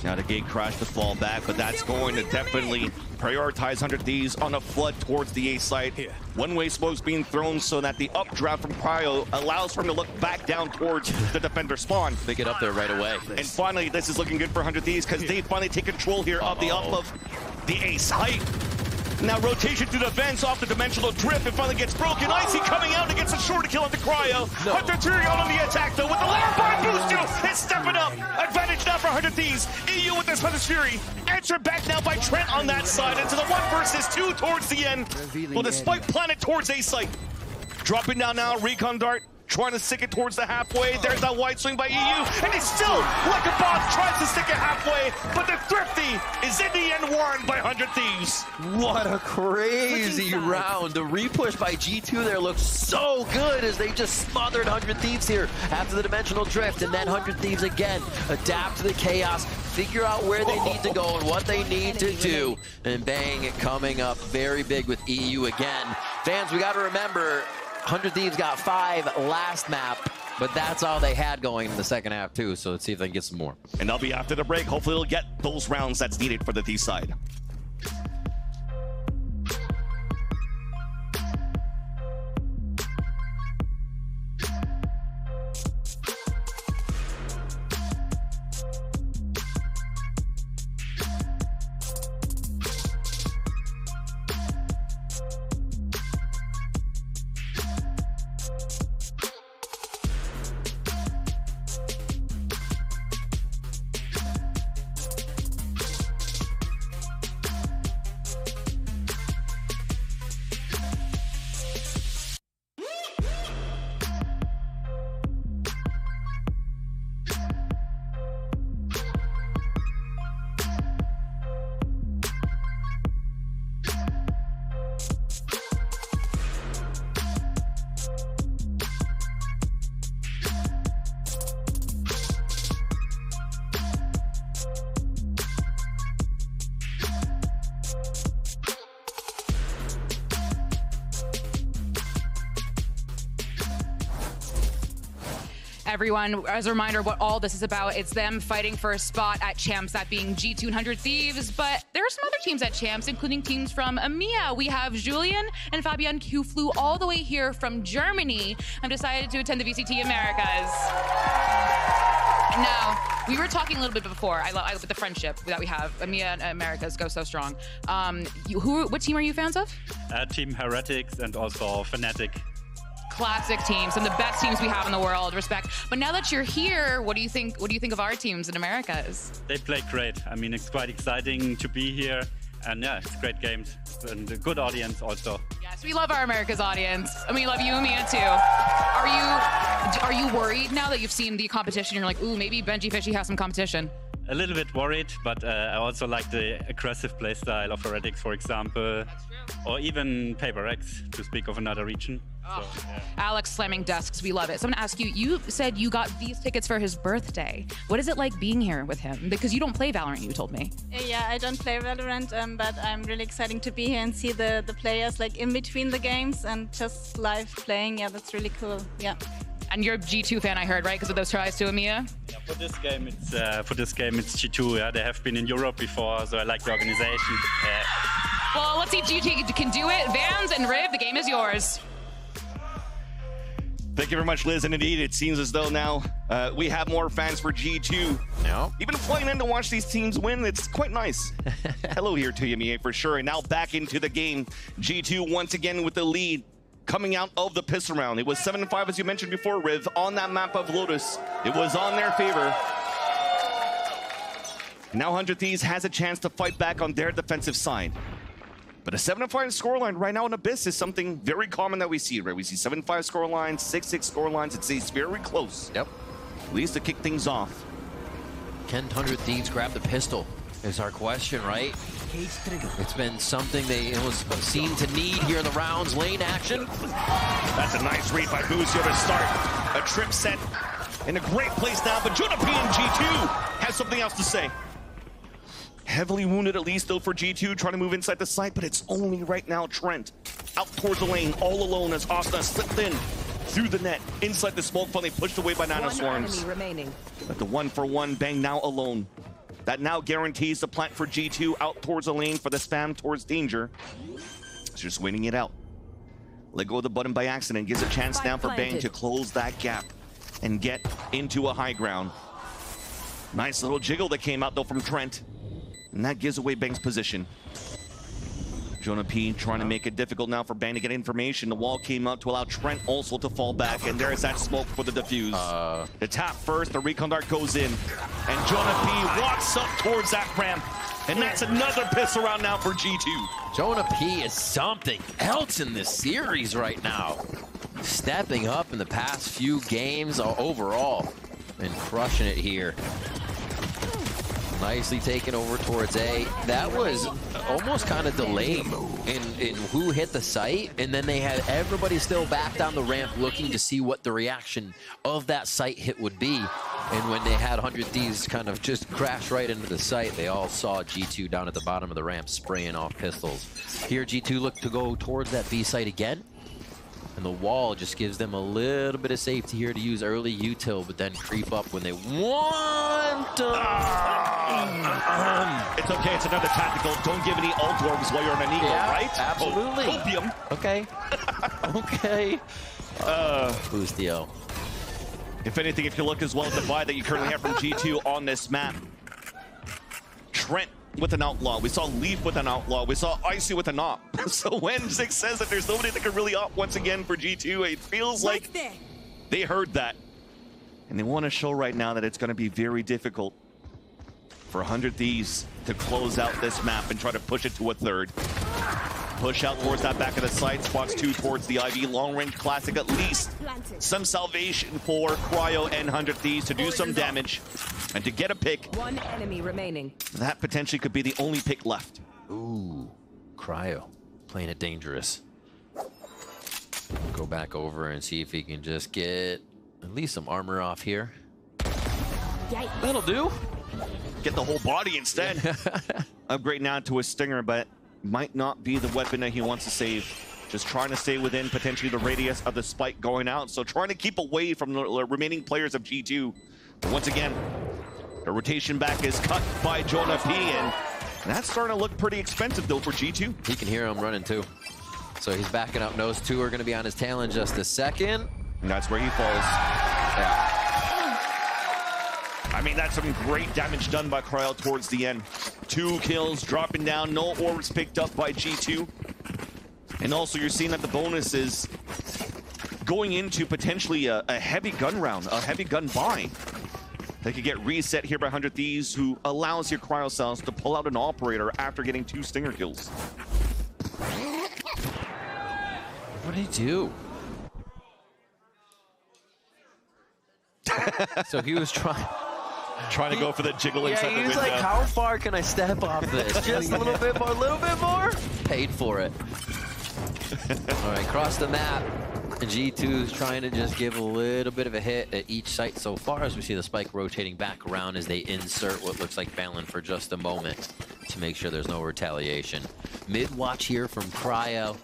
Now the gate crash to fall back, but that's going to definitely prioritize 100 Thieves on a flood towards the A site. One-way smokes being thrown so that the updraft from Cryo allows for him to look back down towards the defender spawn. They get up there right away. And finally, this is looking good for 100 Thieves because they finally take control here of the up of the A site. Now rotation through the vents off the dimensional drift. It finally gets broken. Icy coming out and gets a short kill on the Cryo. Hunter Tyrion on the attack though with the layer by Boostio. It's stepping up. Advantage now for 100 Thieves. EU with this Hunter's Fury. Answered back now by Trent on that side into the 1 versus 2 towards the end. Well, despite Planet towards A site. Dropping down now, Recon Dart. Trying to stick it towards the halfway. There's that wide swing by EU. And he's still, like a boss, tries to stick it halfway. But the Thrifty is in the end won by 100 Thieves. What a crazy round. The repush by G2 there looks so good as they just smothered 100 Thieves here after the dimensional drift. And then 100 Thieves again adapt to the chaos, figure out where they need to go and what they need to do. And Bang coming up very big with EU again. Fans, we got to remember, 100 Thieves got 5 last map, but that's all they had going in the second half too, so let's see if they can get some more. And they'll be after the break. Hopefully they'll get those rounds that's needed for the Thieves side. Everyone, as a reminder what all this is about, it's them fighting for a spot at Champs, that being G2 100 Thieves, but there are some other teams at Champs, including teams from EMEA. We have Julian and Fabian, who flew all the way here from Germany and decided to attend the VCT Americas. Now, we were talking a little bit before. I love the friendship that we have. EMEA and Americas go so strong. What team are you fans of? Team Heretics and also Fnatic. Classic teams, some of the best teams we have in the world. Respect. But now that you're here, what do you think? What do you think of our teams in Americas? They play great. I mean, it's quite exciting to be here, and yeah, it's great games and a good audience also. Yes, we love our Americas audience, and we love you, EMEA too. Are you worried now that you've seen the competition? You're like, ooh, maybe Benji Fishy has some competition. A little bit worried, but I also like the aggressive playstyle of Heretics, for example, or even Paper X, to speak of another region. Oh. So, yeah. Alex slamming desks, we love it. So I'm gonna ask you, you said you got these tickets for his birthday. What is it like being here with him? Because you don't play VALORANT, you told me. Yeah, I don't play VALORANT, but I'm really excited to be here and see the players like in between the games and just live playing. Yeah, that's really cool. Yeah. And you're a G2 fan, I heard, right? Because of those tries to EMEA? Yeah, for this game, it's G2. Yeah, they have been in Europe before, so I like the organization. Well, let's see if G2 can do it. Vans and Riv, the game is yours. Thank you very much, Liz. And indeed, it seems as though now we have more fans for G2. No. Even flying in to watch these teams win, it's quite nice. Hello here to you, Mie, for sure. And now back into the game. G2 once again with the lead. Coming out of the piss round. It was 7-5, as you mentioned before, Riv, on that map of Lotus. It was on their favor. Now 100 Thieves has a chance to fight back on their defensive side. But a 7-5 scoreline right now in Abyss is something very common that we see, right? We see 7-5 scorelines, 6-6 scorelines. It's very close. Yep. At least to kick things off. Can 100 Thieves grab the pistol? Is our question, right? It's been something they seem to need here in the rounds. Lane action. That's a nice read by Busio to start a trip set in a great place now, but Jonah P and G2 has something else to say. Heavily wounded at least though for G2, trying to move inside the site, but it's only right now Trent out towards the lane, all alone as Asna slipped in through the net, inside the smoke finally pushed away by Nanoswarms. But the 1-for-1 Bang now alone. That now guarantees the plant for G2 out towards the lane for the spam towards danger. It's just waiting it out. Let go of the button by accident. Gives a chance now for Bang to close that gap and get into a high ground. Nice little jiggle that came out though from Trent. And that gives away Bang's position. Jonah P trying to make it difficult now for Bang to get information. The wall came out to allow Trent also to fall back, and there's that smoke for the defuse. The tap first, the recon dart goes in, and Jonah P walks up towards that ramp, and that's another piss around now for G2. Jonah P is something else in this series right now. Stepping up in the past few games overall, and crushing it here. Nicely taken over towards A. That was almost kind of delayed in who hit the site, and then they had everybody still back down the ramp looking to see what the reaction of that site hit would be. And when they had 100 Thieves kind of just crash right into the site, they all saw G2 down at the bottom of the ramp spraying off pistols. Here G2 looked to go towards that B site again. And the wall just gives them a little bit of safety here to use early util, but then creep up when they want to. It's okay, it's another tactical. Don't give any alt orbs while you're on an eagle, right? Absolutely. Opium. Okay. Okay. Boostio. If anything, if you look as well at the buy that you currently have from G2 on this map, Trent with an outlaw. We saw Leaf with an outlaw. We saw Icy with an op. So when Zix says that there's nobody that can really op once again for G2, it feels like they heard that. And they want to show right now that it's going to be very difficult for 100 Thieves to close out this map and try to push it to a third. Push out towards that back of the site. Spots 2 towards the IV. Long range classic, at least some salvation for Cryo and 100 Thieves to do some damage and to get a pick. One enemy remaining. That potentially could be the only pick left. Ooh, Cryo playing it dangerous. Go back over and see if he can just get at least some armor off here. Yikes. That'll do. Get the whole body instead. Upgrade now to a stinger, but might not be the weapon that he wants to save. just trying to stay within potentially the radius of the spike going out. So trying to keep away from the remaining players of G2. But once again, the rotation back is cut by Jonah P, and that's starting to look pretty expensive though for G2. He can hear him running too. So he's backing up. Those two are going to be on his tail in just a second. And that's where he falls. Yeah. I mean, that's some great damage done by Cryo towards the end. 2 kills, dropping down, no orbs picked up by G2. And also you're seeing that the bonus is going into potentially a heavy gun round, a heavy gun buy. They could get reset here by 100 Thieves, who allows your Cryo cells to pull out an operator after getting 2 stinger kills. What did he do? So he was trying to go for the jiggle inside the window. Yeah, he was like, how far can I step off this? Just a little bit more, Paid for it. All right, across the map. G2 is trying to just give a little bit of a hit at each site so far, as we see the spike rotating back around as they insert what looks like Valen for just a moment to make sure there's no retaliation. Mid-watch here from Cryo.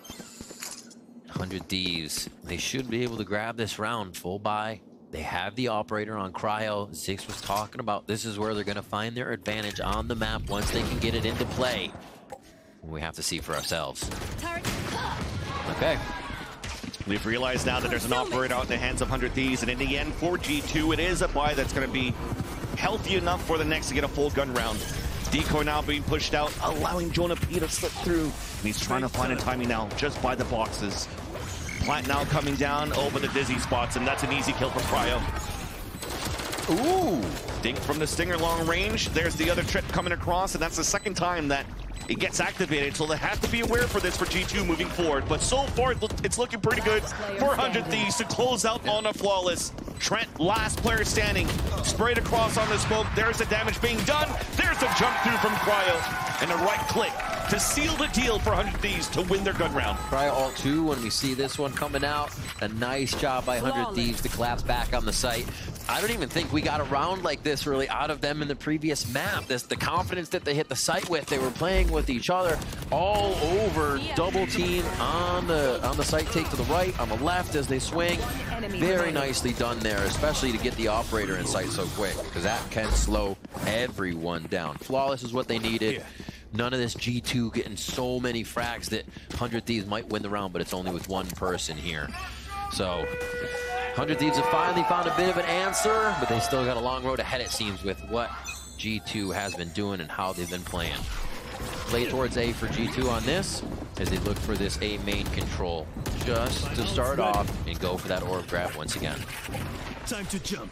100 Thieves. They should be able to grab this round. Full buy. They have the operator on Cryo. Zix was talking about this is where they're going to find their advantage on the map once they can get it into play. We have to see for ourselves. Okay. We've realized now that there's an operator out in the hands of 100 Thieves, and in the end, for G2, it is a buy that's going to be healthy enough for the next to get a full gun round. Decoy now being pushed out, allowing Jonah P to slip through, and he's trying to find a timing now just by the boxes. Plant now coming down over the dizzy spots, and that's an easy kill for Cryo. Ooh! Dink from the Stinger long range. There's the other trip coming across, and that's the second time that it gets activated, so they have to be aware for this for G2 moving forward. But so far, it's looking pretty good for 100 Thieves to close out on a flawless. Trent, last player standing, sprayed across on the smoke. There's the damage being done. There's the jump through from Cryo, and a right click to seal the deal for 100 Thieves to win their gun round. Cryo ult 2 when we see this one coming out. A nice job by 100 Thieves to collapse back on the site. I don't even think we got a round like this really out of them in the previous map. The confidence that they hit the site with, they were playing with each other all over. Double team on the site take to the right, on the left as they swing. Very nicely done there, especially to get the operator in sight so quick, because that can slow everyone down. Flawless is what they needed. None of this G2 getting so many frags that 100 Thieves might win the round, but it's only with one person here. So 100 Thieves have finally found a bit of an answer, but they still got a long road ahead, it seems, with what G2 has been doing and how they've been playing. Play towards A for G2 on this, as they look for this A main control, just to start off and go for that orb grab once again. Time to jump.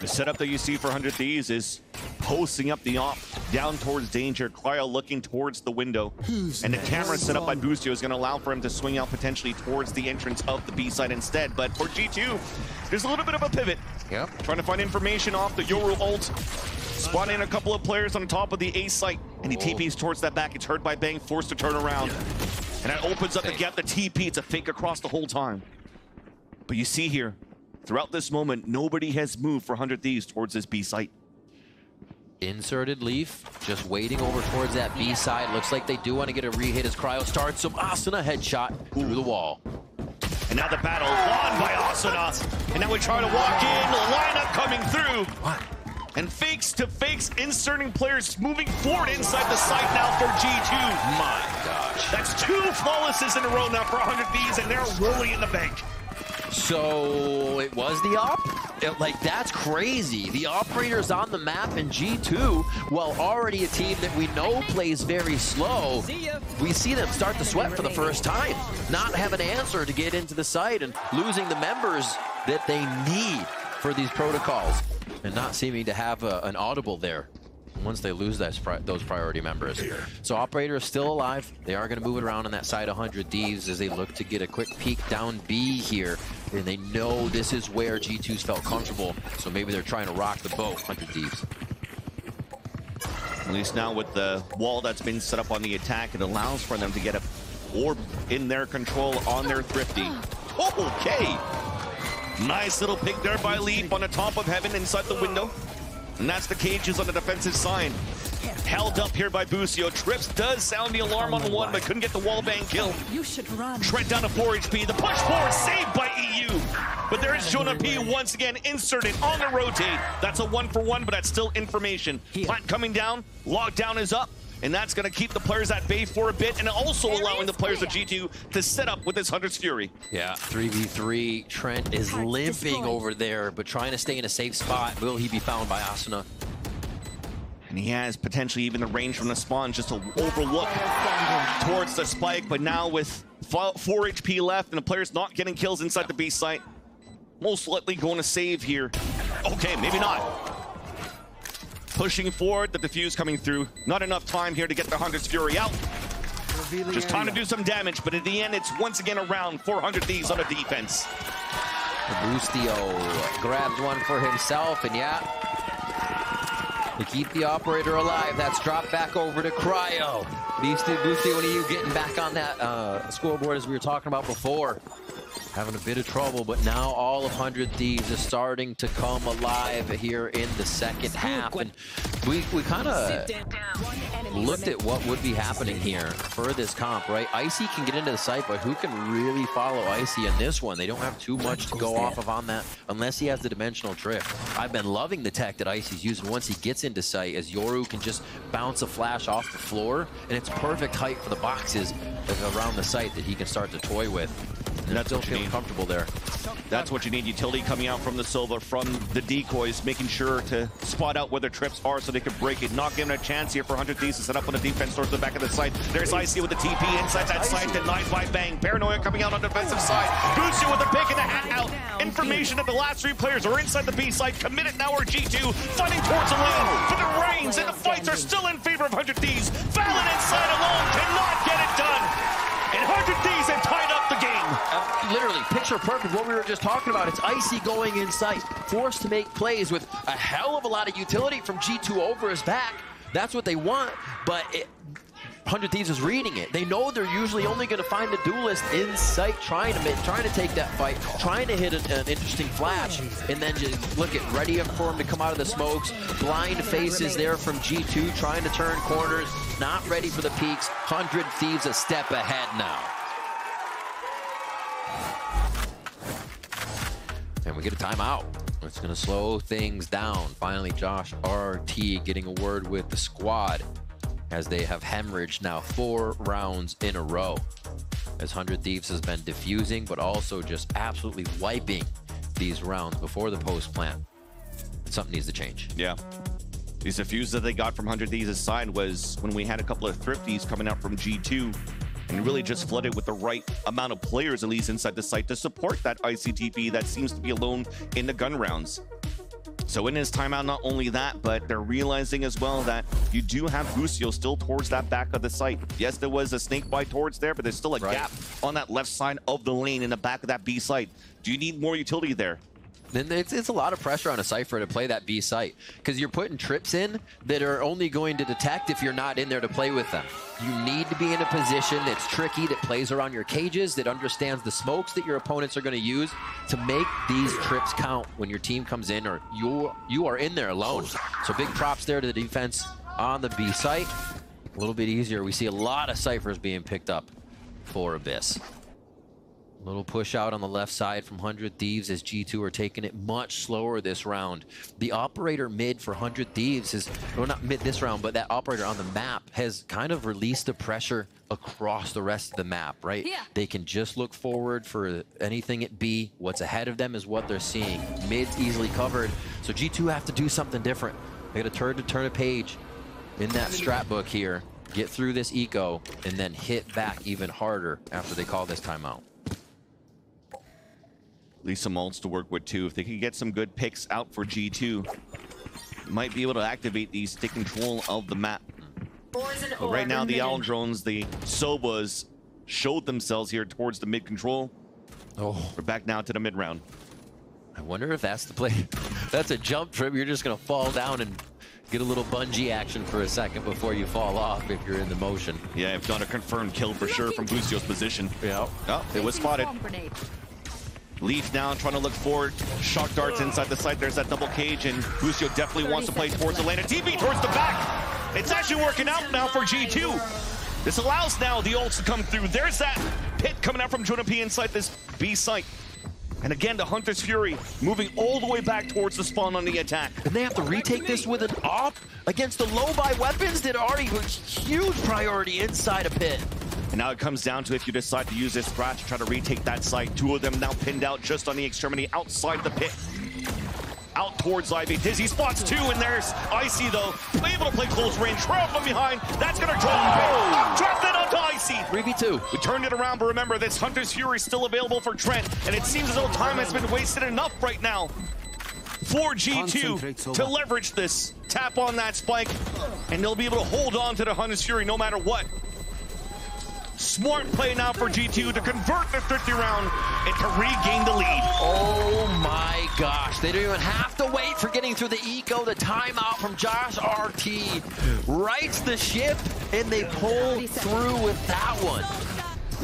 The setup that you see for 100 Thieves is posting up the op down towards danger. Cryo looking towards the window. And the camera set up by Boostio is going to allow for him to swing out potentially towards the entrance of the B side instead. But for G2, there's a little bit of a pivot. Yep. Trying to find information off the Yoru ult. Spotting a couple of players on top of the A site. And he TPs towards that back. It's heard by Bang, forced to turn around. And that opens up the gap, the TP. It's a fake across the whole time. But you see here, throughout this moment, nobody has moved for 100 Thieves towards this B site. Inserted Leaf, just waiting over towards that B side. Looks like they do want to get a re-hit as Cryo starts some Asuna headshot through the wall. And now the battle won by Asuna. And now we try to walk in, the lineup coming through. What? And fakes to fakes, inserting players moving forward inside the site now for G2. My gosh. That's 2 flawlesses in a row now for 100 Thieves, and they're rolling in the bank. So it was the op? Like, that's crazy. The operator's on the map in G2, while already a team that we know plays very slow. We see them start to sweat for the first time. Not have an answer to get into the site and losing the members that they need for these protocols. And not seeming to have an audible there once they lose those priority members. So operator is still alive. They are going to move it around on that side 100 Thieves as they look to get a quick peek down B here. And they know this is where G2's felt comfortable. So maybe they're trying to rock the boat, 100 Thieves. At least now with the wall that's been set up on the attack, it allows for them to get a orb in their control on their Thrifty. Okay. Nice little pick there by Leaf on the top of heaven inside the window. And that's the cages on the defensive side. held up here by Busio. Trips does sound the alarm on one, but couldn't get the wallbang kill. You should run. Trent down to 4 HP. The push forward saved by EU. But there is Jonah P once again inserted on the rotate. That's a 1-for-1, but that's still information. Plant coming down. Lockdown is up. And that's going to keep the players at bay for a bit, and also allowing the players of G2 to set up with this Hunter's Fury. Yeah, 3v3. Trent is limping over there, but trying to stay in a safe spot. Will he be found by Asuna? And he has potentially even the range from the spawn just to overlook towards the spike, but now with 4 HP left and the player's not getting kills inside the B site, most likely going to save here. Okay, maybe not. Pushing forward, the defuse coming through. Not enough time here to get the Hunter's Fury out. Just time to do some damage, but at the end, it's once again around 400 Thieves on the defense. Bustio grabs one for himself, and yeah, to keep the operator alive, that's dropped back over to Cryo. Bustio, what are you getting back on that scoreboard as we were talking about before? Having a bit of trouble, but now all of 100 Thieves is starting to come alive here in the second half. And we kind of looked at what would be happening here for this comp, right? Icy can get into the site, but who can really follow Icy in this one? They don't have too much to go off of on that unless he has the dimensional drift. I've been loving the tech that Icy's using once he gets into sight, as Yoru can just bounce a flash off the floor, and it's perfect height for the boxes around the site that he can start to toy with. And that's still feeling comfortable there. That's what you need. Utility coming out from the Silva, from the decoys, making sure to spot out where the trips are so they can break it. Not giving a chance here for 100 Thieves to set up on the defense towards the back of the site. There's Icy with the TP inside that site, denied by Bang. Paranoia coming out on the defensive side. Busio with the pick and the hat out. Information that the last 3 players are inside the B site. Committed now are G2, fighting towards the lane. For the reins, and the fights are still in favor of 100 Thieves. Fallon inside alone cannot get it done. And 100 Thieves have tied up the game. Literally, picture perfect what we were just talking about. It's Icy going in sight, forced to make plays with a hell of a lot of utility from G2 over his back. That's what they want, but 100 Thieves is reading it. They know they're usually only going to find the duelist in sight, trying to take that fight, trying to hit an interesting flash, and then just look at ready for him to come out of the smokes. Blind faces there from G2, trying to turn corners, not ready for the peaks. 100 Thieves a step ahead now. And we get a timeout. It's going to slow things down. Finally, Josh RT getting a word with the squad, as they have hemorrhaged now 4 rounds in a row. As 100 Thieves has been diffusing, but also just absolutely wiping these rounds before the post plant. Something needs to change. Yeah. These diffuses that they got from 100 Thieves' side was when we had a couple of thrifties coming out from G2 and really just flooded with the right amount of players, at least inside the site, to support that ICTP that seems to be alone in the gun rounds. So in his timeout, not only that, but they're realizing as well that you do have Busio still towards that back of the site. Yes, there was a snake bite towards there, but there's still a gap on that left side of the lane in the back of that B site. Do you need more utility there? Then it's a lot of pressure on a Cypher to play that B site, because you're putting trips in that are only going to detect if you're not in there to play with them. You need to be in a position that's tricky, that plays around your cages, that understands the smokes that your opponents are going to use to make these trips count when your team comes in or you are in there alone. So big props there to the defense on the B site. A little bit easier. We see a lot of Cyphers being picked up for Abyss. Little push out on the left side from 100 Thieves as G2 are taking it much slower this round. The operator mid for 100 Thieves is, well, not mid this round, but that operator on the map has kind of released the pressure across the rest of the map, right? Yeah. They can just look forward for anything at B. What's ahead of them is what they're seeing. Mid's easily covered, so G2 have to do something different. They got to turn a page in that strat book here, get through this eco, and then hit back even harder after they call this timeout. At least some ults to work with too. If they can get some good picks out for G2, might be able to activate these, take control of the map. But right now the Owl drones, the Sobas, showed themselves here towards the mid control. Oh, we're back now to the mid round. I wonder if that's the play. That's a jump trip. You're just gonna fall down and get a little bungee action for a second before you fall off if you're in the motion. Yeah, I've got a confirmed kill for sure from Busio's position. Yeah. Oh, it was spotted. Leaf down, trying to look forward. Shock darts inside the site. There's that double cage, and Busio definitely wants to play towards the lane. A TP towards the back. It's actually working out now for G2. This allows now the ults to come through. There's that pit coming out from Jonah P inside this B site. And again, the Hunter's Fury moving all the way back towards the spawn on the attack. And they have to retake this with an op against the low-buy weapons that already was huge priority inside a pit. And now it comes down to if you decide to use this scratch to try to retake that site. Two of them now pinned out just on the extremity outside the pit. Out towards Ivy. Dizzy spots two, and there's Icy though. Able to play close range. Trail from behind. That's gonna drop. Drop that onto Icy. 3v2. We turned it around, but remember, this Hunter's Fury is still available for Trent, and it seems as though time has been wasted enough right now for G2 to leverage this. Tap on that spike, and they'll be able to hold on to the Hunter's Fury no matter what. Smart play now for G2 to convert the 50 round and to regain the lead. Oh my gosh. They don't even have to wait for getting through the eco. The timeout from Josh RT rights the ship, and they pull through with that one.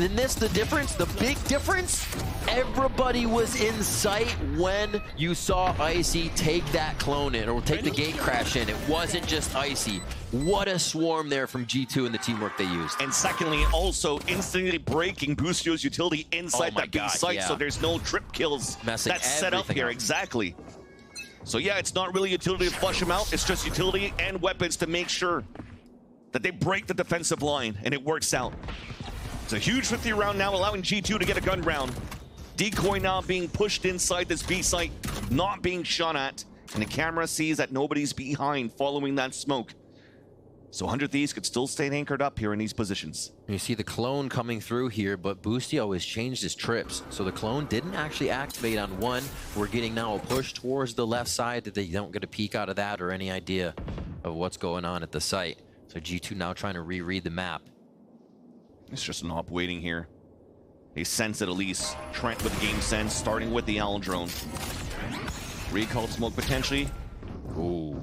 And this, the difference, the big difference, everybody was in sight when you saw Icy take that clone in, or take the gate crash in. It wasn't just Icy. What a swarm there from G2 and the teamwork they used. And secondly, also instantly breaking Boostio's utility inside that B site, so there's no trip kills that's set up here. Exactly. So yeah, it's not really utility to flush him out, it's just utility and weapons to make sure that they break the defensive line, and it works out. It's a huge 50 round now, allowing G2 to get a gun round. Decoy now being pushed inside this B site, not being shot at, and the camera sees that nobody's behind following that smoke. So 100 Thieves could still stay anchored up here in these positions. You see the clone coming through here, but Boostio has changed his trips. So the clone didn't actually activate on one. We're getting now a push towards the left side that they don't get a peek out of that or any idea of what's going on at the site. So G2 now trying to reread the map. It's just an op waiting here. They sense it at least. Trent with game sense, starting with the Owl drone. Recalled smoke potentially. Ooh.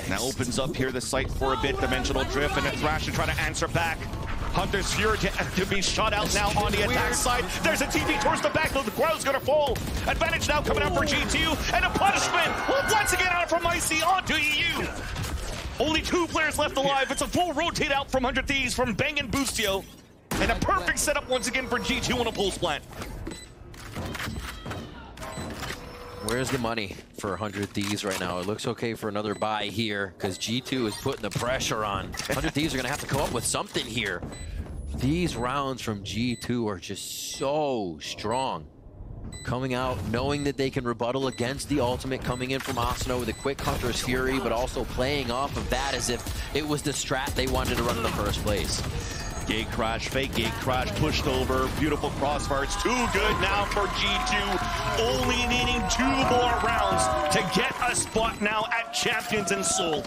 Now opens up here the site for a bit. Dimensional drift, and a Thrash to try to answer back. Hunter's Fury to be shot out now on the attack side. There's a TV towards the back, though the crowd's gonna fall. Advantage now coming out for G2, and a punishment once again out from Icy onto EU. Only two players left alive. It's a full rotate out from 100 Thieves from Bang and Boostio. And a perfect setup once again for G2 on a pulse plant. Where's the money for 100 Thieves right now? It looks okay for another buy here because G2 is putting the pressure on. 100 Thieves are going to have to come up with something here. These rounds from G2 are just so strong. Coming out, knowing that they can rebuttal against the ultimate coming in from Asuna with a quick Hunter's Fury, but also playing off of that as if it was the strat they wanted to run in the first place. Gate crash, fake gate crash, pushed over. Beautiful crossfire. It's too good now for G2. Only needing 2 more rounds to get a spot now at Champions in Seoul.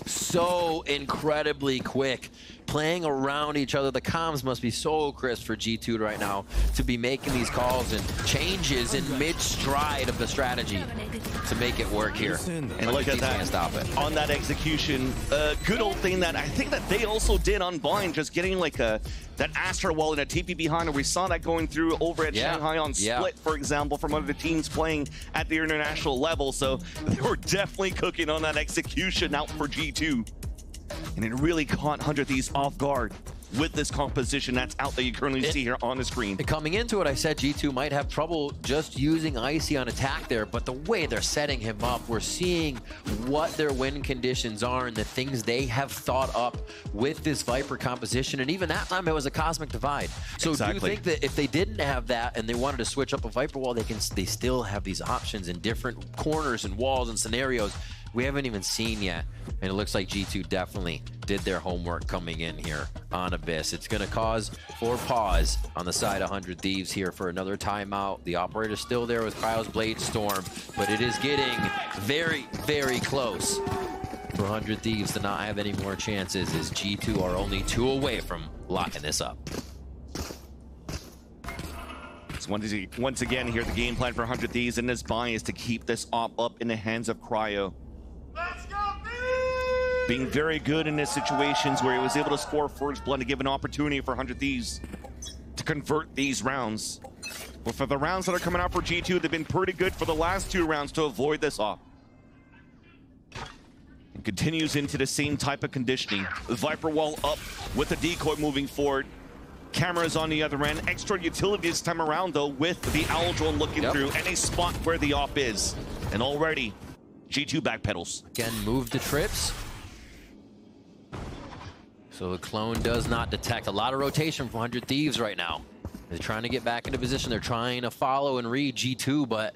So incredibly quick. Playing around each other. The comms must be so crisp for G2 right now to be making these calls and changes in mid-stride of the strategy to make it work here. And look at that. Can't stop it. On that execution, good old thing that I think that they also did on Blind, just getting like that Astra wall and a TP behind her. We saw that going through over at Shanghai on Split, for example, from one of the teams playing at the international level. So they were definitely cooking on that execution out for G2. And it really caught 100 Thieves off guard with this composition that's out that you currently see here on the screen. Coming into it, I said G2 might have trouble just using Icy on attack there, but the way they're setting him up, we're seeing what their win conditions are and the things they have thought up with this Viper composition. And even that time, it was a cosmic divide. So do you think that if they didn't have that and they wanted to switch up a Viper wall, they still have these options in different corners and walls and scenarios we haven't even seen yet? And it looks like G2 definitely did their homework coming in here on Abyss. It's going to cause for pause on the side of 100 Thieves here for another timeout. The operator's still there with Cryo's Blade Storm, but it is getting very, very close for 100 Thieves to not have any more chances, as G2 are only 2 away from locking this up. Once again here, the game plan for 100 Thieves in this buy is to keep this op up in the hands of Cryo. Being very good in these situations where he was able to score first blood to give an opportunity for 100 Thieves to convert these rounds. But for the rounds that are coming out for G2, they've been pretty good for the last 2 rounds to avoid this op. Continues into the same type of conditioning. Viper wall up with the decoy moving forward. Cameras on the other end. Extra utility this time around, though, with the Owl drone looking through and a spot where the op is. And already, G2 backpedals. Again, move the trips. So the clone does not detect. A lot of rotation from 100 Thieves right now. They're trying to get back into position. They're trying to follow and read G2, but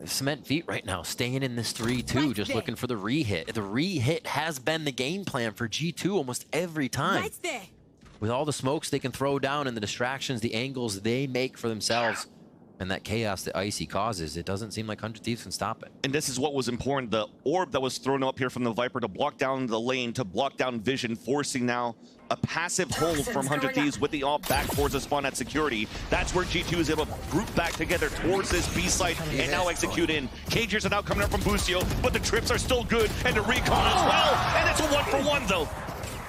cement feet right now, staying in this 3-2, just looking for the re-hit. The re-hit has been the game plan for G2 almost every time. With all the smokes they can throw down and the distractions, the angles they make for themselves, and that chaos that Icy causes, it doesn't seem like 100 Thieves can stop it. And this is what was important. The orb that was thrown up here from the Viper to block down the lane, to block down vision, forcing now a passive hold from 100 Thieves with the op back towards the spawn at security. That's where G2 is able to group back together towards this B site and now execute in. Cagers are now coming up from Boostio, but the trips are still good, and the recon as well. And it's a 1-for-1 though.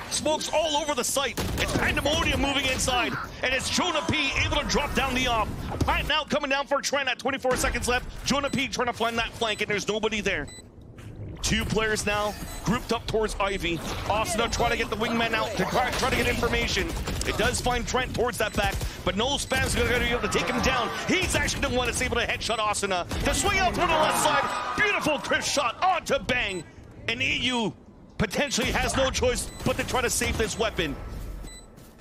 Smokes all over the site. It's Pandemonium moving inside. And it's Jonah P able to drop down the op. Plant now coming down for Trent at 24 seconds left. Jonah P trying to find that flank, and there's nobody there. 2 players now grouped up towards Ivy. Asuna trying to get the wingman out to try to get information. It does find Trent towards that back, but no spam's going to be able to take him down. He's actually the one that's able to headshot Asuna. To swing out toward the left side. Beautiful crisp shot onto Bang. And EU potentially has no choice but to try to save this weapon.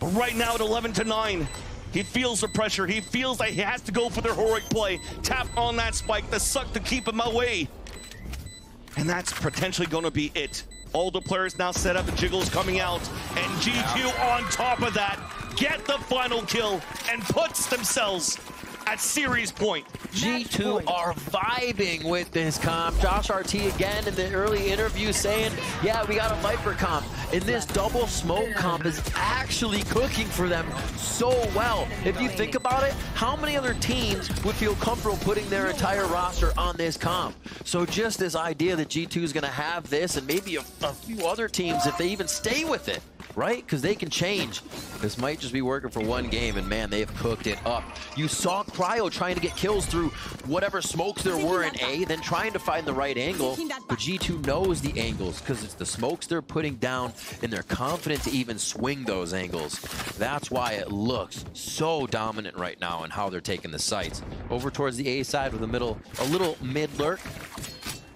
But right now at 11-9, he feels the pressure. He feels like he has to go for the heroic play. Tap on that spike, the suck to keep him away. And that's potentially going to be it. All the players now set up, Jiggles coming out, and G2 on top of that get the final kill and puts themselves at series point. G2 are vibing with this comp. Josh RT again in the early interview saying, yeah, we got a Viper comp. And this double smoke comp is actually cooking for them so well. If you think about it, how many other teams would feel comfortable putting their entire roster on this comp? So just this idea that G2 is gonna have this, and maybe a few other teams if they even stay with it, right? Because they can change. This might just be working for one game, and man, they've cooked it up. You saw Cryo trying to get kills through whatever smokes there were in A, then trying to find the right angle, but G2 knows the angles because it's the smokes they're putting down, and they're confident to even swing those angles. That's why it looks so dominant right now in how they're taking the sites. Over towards the A side with a little mid lurk,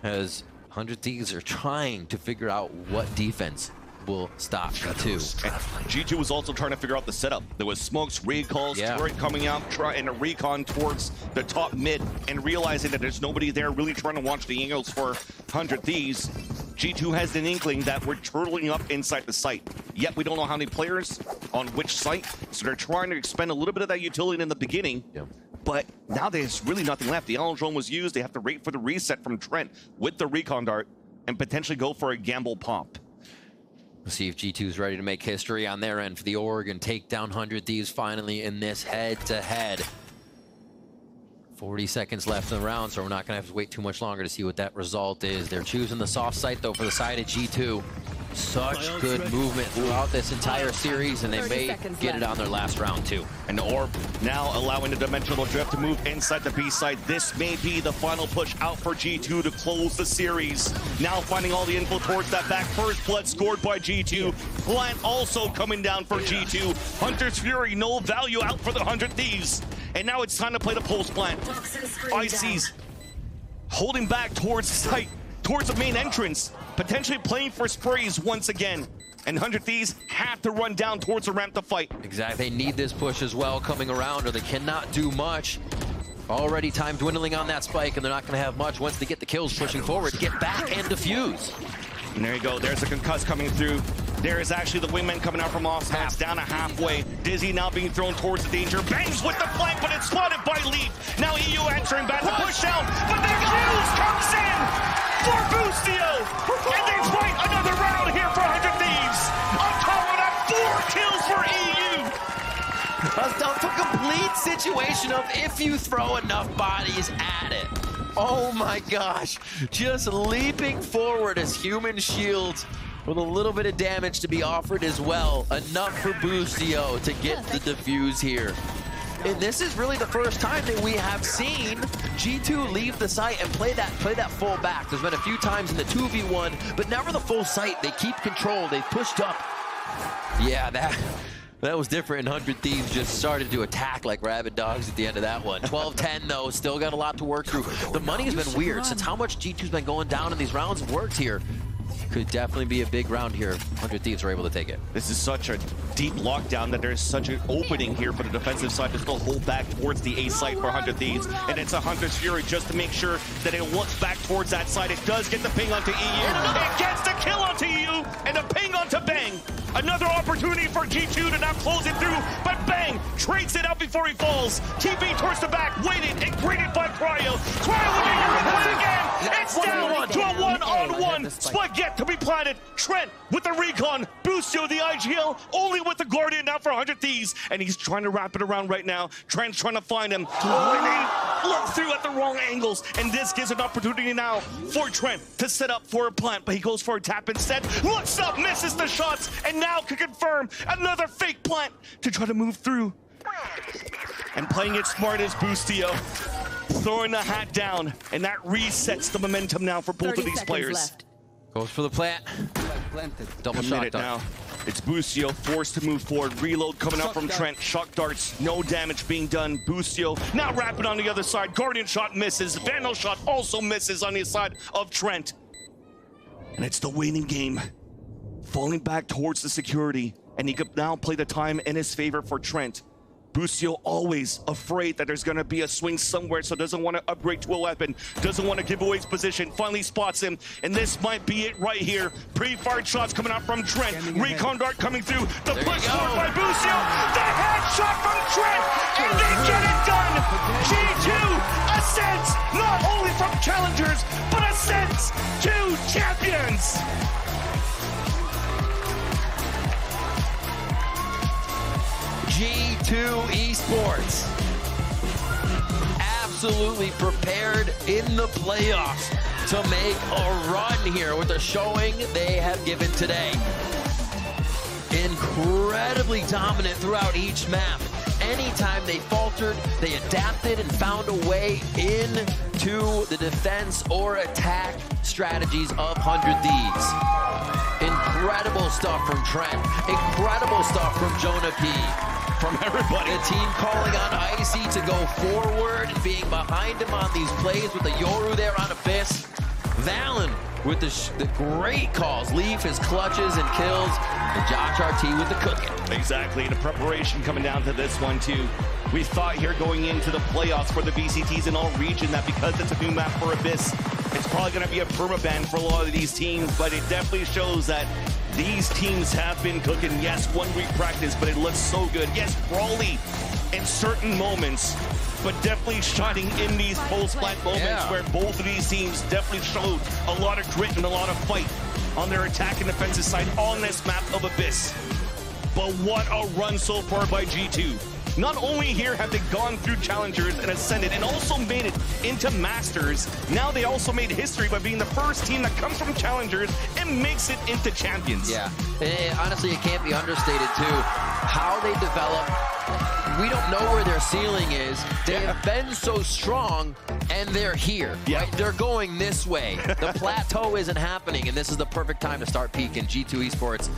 as 100 Thieves are trying to figure out what defense will stop G2. And G2 was also trying to figure out the setup. There was smokes, recalls, turret coming out, and a recon towards the top mid, and realizing that there's nobody there, really trying to watch the angles for 100 Thieves. G2 has an inkling that we're turtling up inside the site. Yet we don't know how many players on which site, so they're trying to expend a little bit of that utility in the beginning. But now there's really nothing left. The Allen drone was used. They have to wait for the reset from Trent with the recon dart and potentially go for a gamble pop. We'll see if G2's ready to make history on their end for the Org and take down 100 Thieves finally in this head-to-head. 40 seconds left in the round, so we're not going to have to wait too much longer to see what that result is. They're choosing the soft site, though, for the side of G2. Such good movement throughout this entire series, and they may get it on their last round, too. And the Orb now allowing the Dimensional Drift to move inside the B side. This may be the final push out for G2 to close the series. Now finding all the info towards that back. First blood scored by G2. Plant also coming down for G2. Hunter's Fury, no value out for the 100 Thieves. And now it's time to play the Pulse Plant. Icy's holding back towards the site, towards the main entrance, potentially playing for sprays once again. And 100 Thieves have to run down towards the ramp to fight. Exactly, they need this push as well coming around, or they cannot do much. Already time dwindling on that spike, and they're not going to have much once they get the kills pushing forward to get back and defuse. And there you go, there's a concuss coming through. There is actually the wingman coming out from off. It's down to halfway. Dizzy now being thrown towards the danger. Bangs with the flank, but it's spotted by Leaf. Now EU answering back to push down, but the Fuse comes in for Boostio. And they fight another round here for 100 Thieves. On top of that, 4 kills for EU. A complete situation of if you throw enough bodies at it. Oh my gosh, just leaping forward as human shields with a little bit of damage to be offered as well. Enough for Boostio to get the defuse here. And this is really the first time that we have seen G2 leave the site and play that full back. There's been a few times in the 2v1, but never the full site. They keep control. They've pushed up. Yeah, that was different. 100 Thieves just started to attack like rabid dogs at the end of that one. 12-10 though, still got a lot to work through. The money has been weird since how much G2's been going down in these rounds have worked here. Could definitely be a big round here. 100 Thieves are able to take it. This is such a deep lockdown that there's such an opening here for the defensive side to still hold back towards the A site for 100 Thieves. And it's 100's Fury just to make sure that it looks back towards that side. It does get the ping onto EU. It gets the kill onto EU and a ping onto Bang. Another opportunity for G2 to now close it through, but Bang trades it out before he falls. TP towards the back, waited and greeted by Cryo. Cryo will get once again. It's down to a one-on-one. Split yet to be planted. Trent with the recon. Busio the IGL, only with the Guardian now for 100 Thieves. And he's trying to wrap it around right now. Trent's trying to find him. And they look through at the wrong angles. And this gives an opportunity now for Trent to set up for a plant. But he goes for a tap instead. Looks up, misses the shots, and now can confirm another fake plant to try to move through. And playing it smart is Busio. Throwing the hat down, and that resets the momentum now for both of these players. Left. Goes for the plant. Double shot now. It's Busio forced to move forward. Reload coming out from Trent. Shock darts, no damage being done. Busio now rapid on the other side. Guardian shot misses. Vandal shot also misses on the side of Trent. And it's the waiting game. Falling back towards the security, and he could now play the time in his favor for Trent. Busio always afraid that there's gonna be a swing somewhere, so doesn't want to upgrade to a weapon, doesn't want to give away his position, finally spots him, and this might be it right here. Pre-fired shots coming out from Trent, recon dart coming through, the push forward by Busio, the headshot from Trent, and they get it done! G2 ascends, not only from challengers, but ascends to champions! G2 Esports absolutely prepared in the playoffs to make a run here with the showing they have given today. Incredibly dominant throughout each map. Anytime they faltered, they adapted and found a way into the defense or attack strategies of 100 Thieves. Incredible stuff from Trent. Incredible stuff from Jonah P. From everybody. The team calling on Icy to go forward and being behind him on these plays with the Yoru there on Abyss. Valen with the great calls. Leaf his clutches and kills. And Josh RT with the cooking. Exactly. The preparation coming down to this one too. We thought here going into the playoffs for the VCTs in all region that because it's a new map for Abyss, it's probably going to be a permaban for a lot of these teams, but it definitely shows that these teams have been cooking. Yes, 1 week practice, but it looks so good. Yes, Brawly in certain moments, but definitely shining in these post-plant moments where both of these teams definitely showed a lot of grit and a lot of fight on their attack and defensive side on this map of Abyss. But what a run so far by G2. Not only here have they gone through challengers and ascended and also made it into masters, now they also made history by being the first team that comes from challengers and makes it into champions. Yeah, honestly, it can't be understated too. How they develop, we don't know where their ceiling is. They have been so strong and they're here, right? They're going this way. The plateau isn't happening, and this is the perfect time to start peaking. G2 Esports,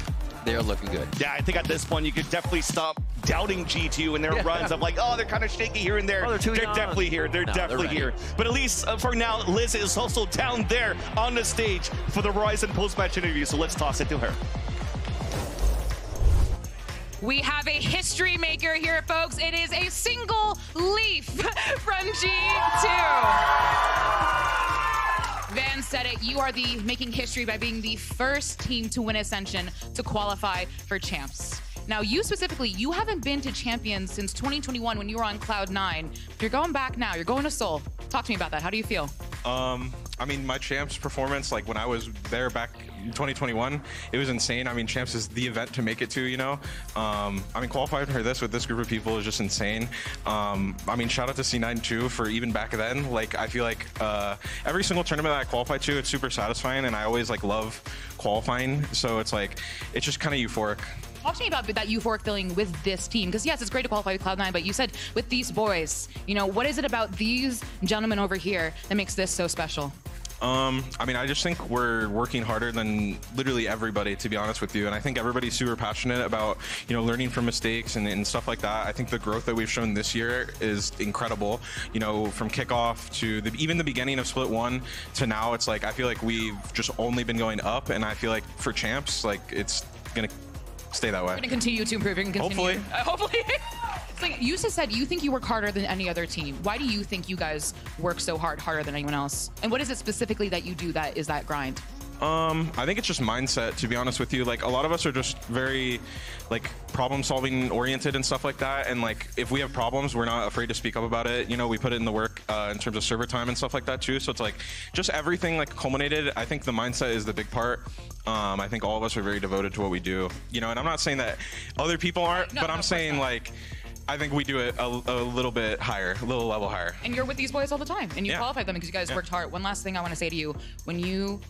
they're looking good. Yeah, I think at this point you could definitely stop doubting G2 and their runs of like, oh, they're kind of shaky here and there. Oh, they're definitely here. They're definitely here. But at least for now, Liz is also down there on the stage for the Horizon post-match interview. So let's toss it to her. We have a history maker here, folks. It is a single leaf from G2. Van said it, you are making history by being the first team to win Ascension to qualify for champs. Now, you specifically, you haven't been to Champions since 2021 when you were on Cloud9. You're going back now. You're going to Seoul. Talk to me about that. How do you feel? I mean, my Champs performance, like when I was there back in 2021, it was insane. I mean, Champs is the event to make it to, you know? I mean, qualifying for this with this group of people is just insane. I mean, shout out to C9 too for even back then. Like, I feel like every single tournament that I qualify to, it's super satisfying, and I always like love qualifying. So it's like, it's just kind of euphoric. Talk to me about that euphoric feeling with this team, because yes, it's great to qualify with Cloud9, but you said with these boys, you know, what is it about these gentlemen over here that makes this so special? I mean, I just think we're working harder than literally everybody, to be honest with you. And I think everybody's super passionate about, you know, learning from mistakes and stuff like that. I think the growth that we've shown this year is incredible. You know, from kickoff to even the beginning of Split 1 to now, it's like, I feel like we've just only been going up. And I feel like for champs, like, it's going to stay that way. We're going to continue to improve and continue. Hopefully. Hopefully. It's like you just said, you think you work harder than any other team. Why do you think you guys work so harder than anyone else? And what is it specifically that you do that is that grind? I think it's just mindset, to be honest with you. Like, a lot of us are just very, like, problem-solving oriented and stuff like that. And, like, if we have problems, we're not afraid to speak up about it. You know, we put it in the work in terms of server time and stuff like that, too. So it's, like, just everything, like, culminated. I think the mindset is the big part. I think all of us are very devoted to what we do. You know, and I'm not saying that other people aren't, but I'm saying, like, I think we do it a little bit higher, a little level higher. And you're with these boys all the time, and you qualify them because you guys worked hard. One last thing I want to say to you. When you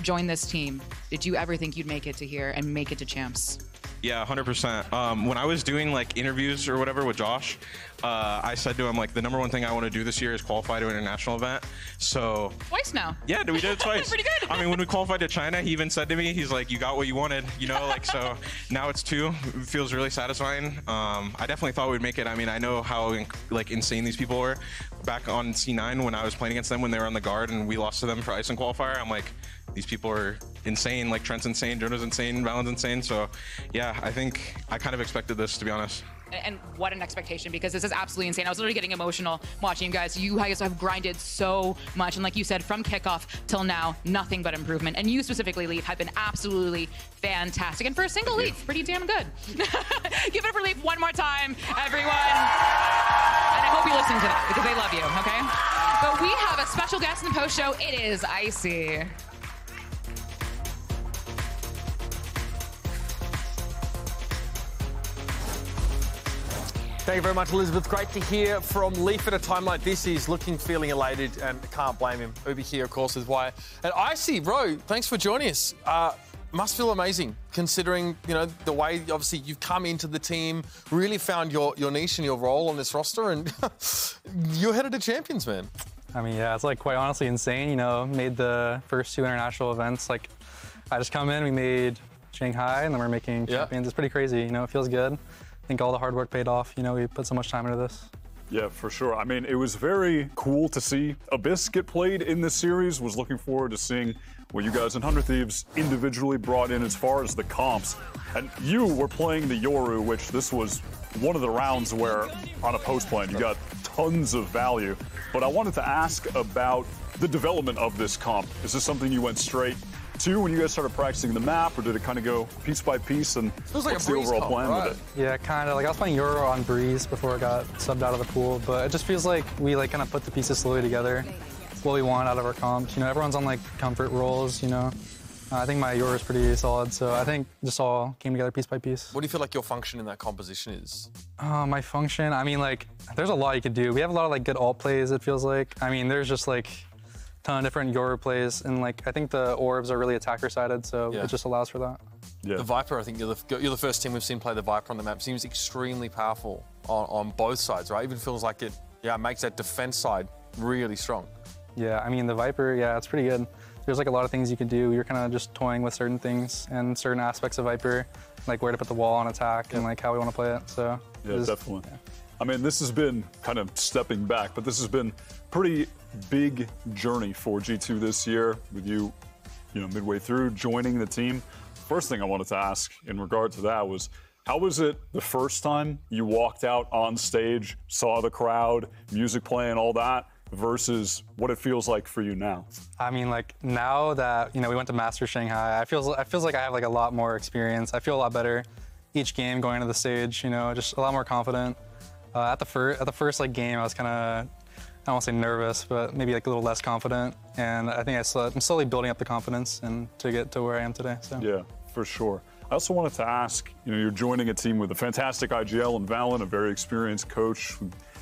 joined this team, did you ever think you'd make it to here and make it to champs? Yeah, 100%. When I was doing like interviews or whatever with Josh, I said to him, like, the #1 thing I want to do this year is qualify to an international event. So twice now. Yeah, we did it twice. Pretty good. I mean, when we qualified to China, he even said to me, he's like, you got what you wanted, you know, like, so now it's 2. It feels really satisfying. I definitely thought we'd make it. I mean, I know how like insane these people were back on C9 when I was playing against them when they were on the guard and we lost to them for Ice and qualifier. I'm like, these people are insane. Like, Trent's insane, Jonah's insane, Valen's insane. So yeah, I think I kind of expected this, to be honest. And what an expectation, because this is absolutely insane. I was literally getting emotional watching you guys. You guys have grinded so much. And like you said, from kickoff till now, nothing but improvement. And you specifically, Leaf, have been absolutely fantastic. And for a single Leaf, pretty damn good. Give it up for Leaf one more time, everyone. And I hope you listen to that because they love you, okay? But we have a special guest in the post show. It is Icy. Thank you very much, Elizabeth. Great to hear from Leaf at a time like this. He's feeling elated, and can't blame him. Ubi here, of course, is why. And Icy, bro, thanks for joining us. Must feel amazing, considering, you know, the way, obviously, you've come into the team, really found your niche and your role on this roster, and you're headed to Champions, man. I mean, yeah, it's like quite honestly insane. You know, made the first 2 international events. Like, I just come in, we made Shanghai, and then we're making Champions. It's pretty crazy. You know, it feels good. I think all the hard work paid off. You know, we put so much time into this. Yeah, for sure. I mean, it was very cool to see Abyss get played in this series. Was looking forward to seeing what you guys in 100 Thieves individually brought in as far as the comps. And you were playing the Yoru, which this was one of the rounds where on a post plan you got tons of value. But I wanted to ask about the development of this comp. Is this something you went straight to when you guys started practicing the map, or did it kind of go piece by piece, and what's the overall plan with it? Yeah, kind of. Like, I was playing Euro on Breeze before I got subbed out of the pool, but it just feels like we like kind of put the pieces slowly together, what we want out of our comps. You know, everyone's on like comfort roles, you know. I think my Euro is pretty solid, so I think just all came together piece by piece. What do you feel like your function in that composition is? My function, I mean, like, there's a lot you could do. We have a lot of like good alt plays, it feels like. I mean, there's just like ton of different Yoru plays, and like I think the orbs are really attacker-sided, so it just allows for that. Yeah. The Viper, I think you're the first team we've seen play the Viper on the map. Seems extremely powerful on both sides, right? Even feels like it, makes that defense side really strong. Yeah, I mean the Viper, it's pretty good. There's like a lot of things you can do. You're kind of just toying with certain things and certain aspects of Viper, like where to put the wall on attack and like how we want to play it. So yeah, definitely. Yeah. I mean, this has been kind of stepping back, but this has been pretty big journey for G2 this year with you know, midway through joining the team. First thing I wanted to ask in regard to that was, how was it the first time you walked out on stage, saw the crowd, music playing, all that, versus what it feels like for you now? I mean, like now that, you know, we went to Master Shanghai, I feels like I have like a lot more experience. I feel a lot better each game going into the stage, you know, just a lot more confident. At the first like game, I was kind of, I don't want to say nervous, but maybe like a little less confident. And I think I'm slowly building up the confidence and to get to where I am today. So yeah, for sure. I also wanted to ask, you know, you're joining a team with a fantastic IGL and Valen, a very experienced coach,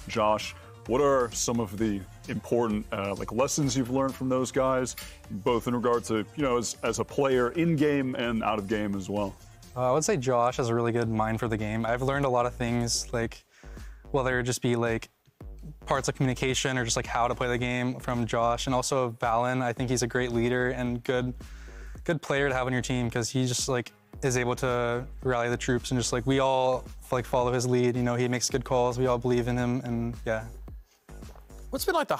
Josh. What are some of the important like lessons you've learned from those guys, both in regard to, you know, as a player in game and out of game as well? I would say Josh has a really good mind for the game. I've learned a lot of things, like whether it just be like parts of communication or just like how to play the game from Josh, and also Valen. I think he's a great leader and good player to have on your team because he just like is able to rally the troops and just like we all like follow his lead. You know, he makes good calls. We all believe in him, and yeah. What's been like the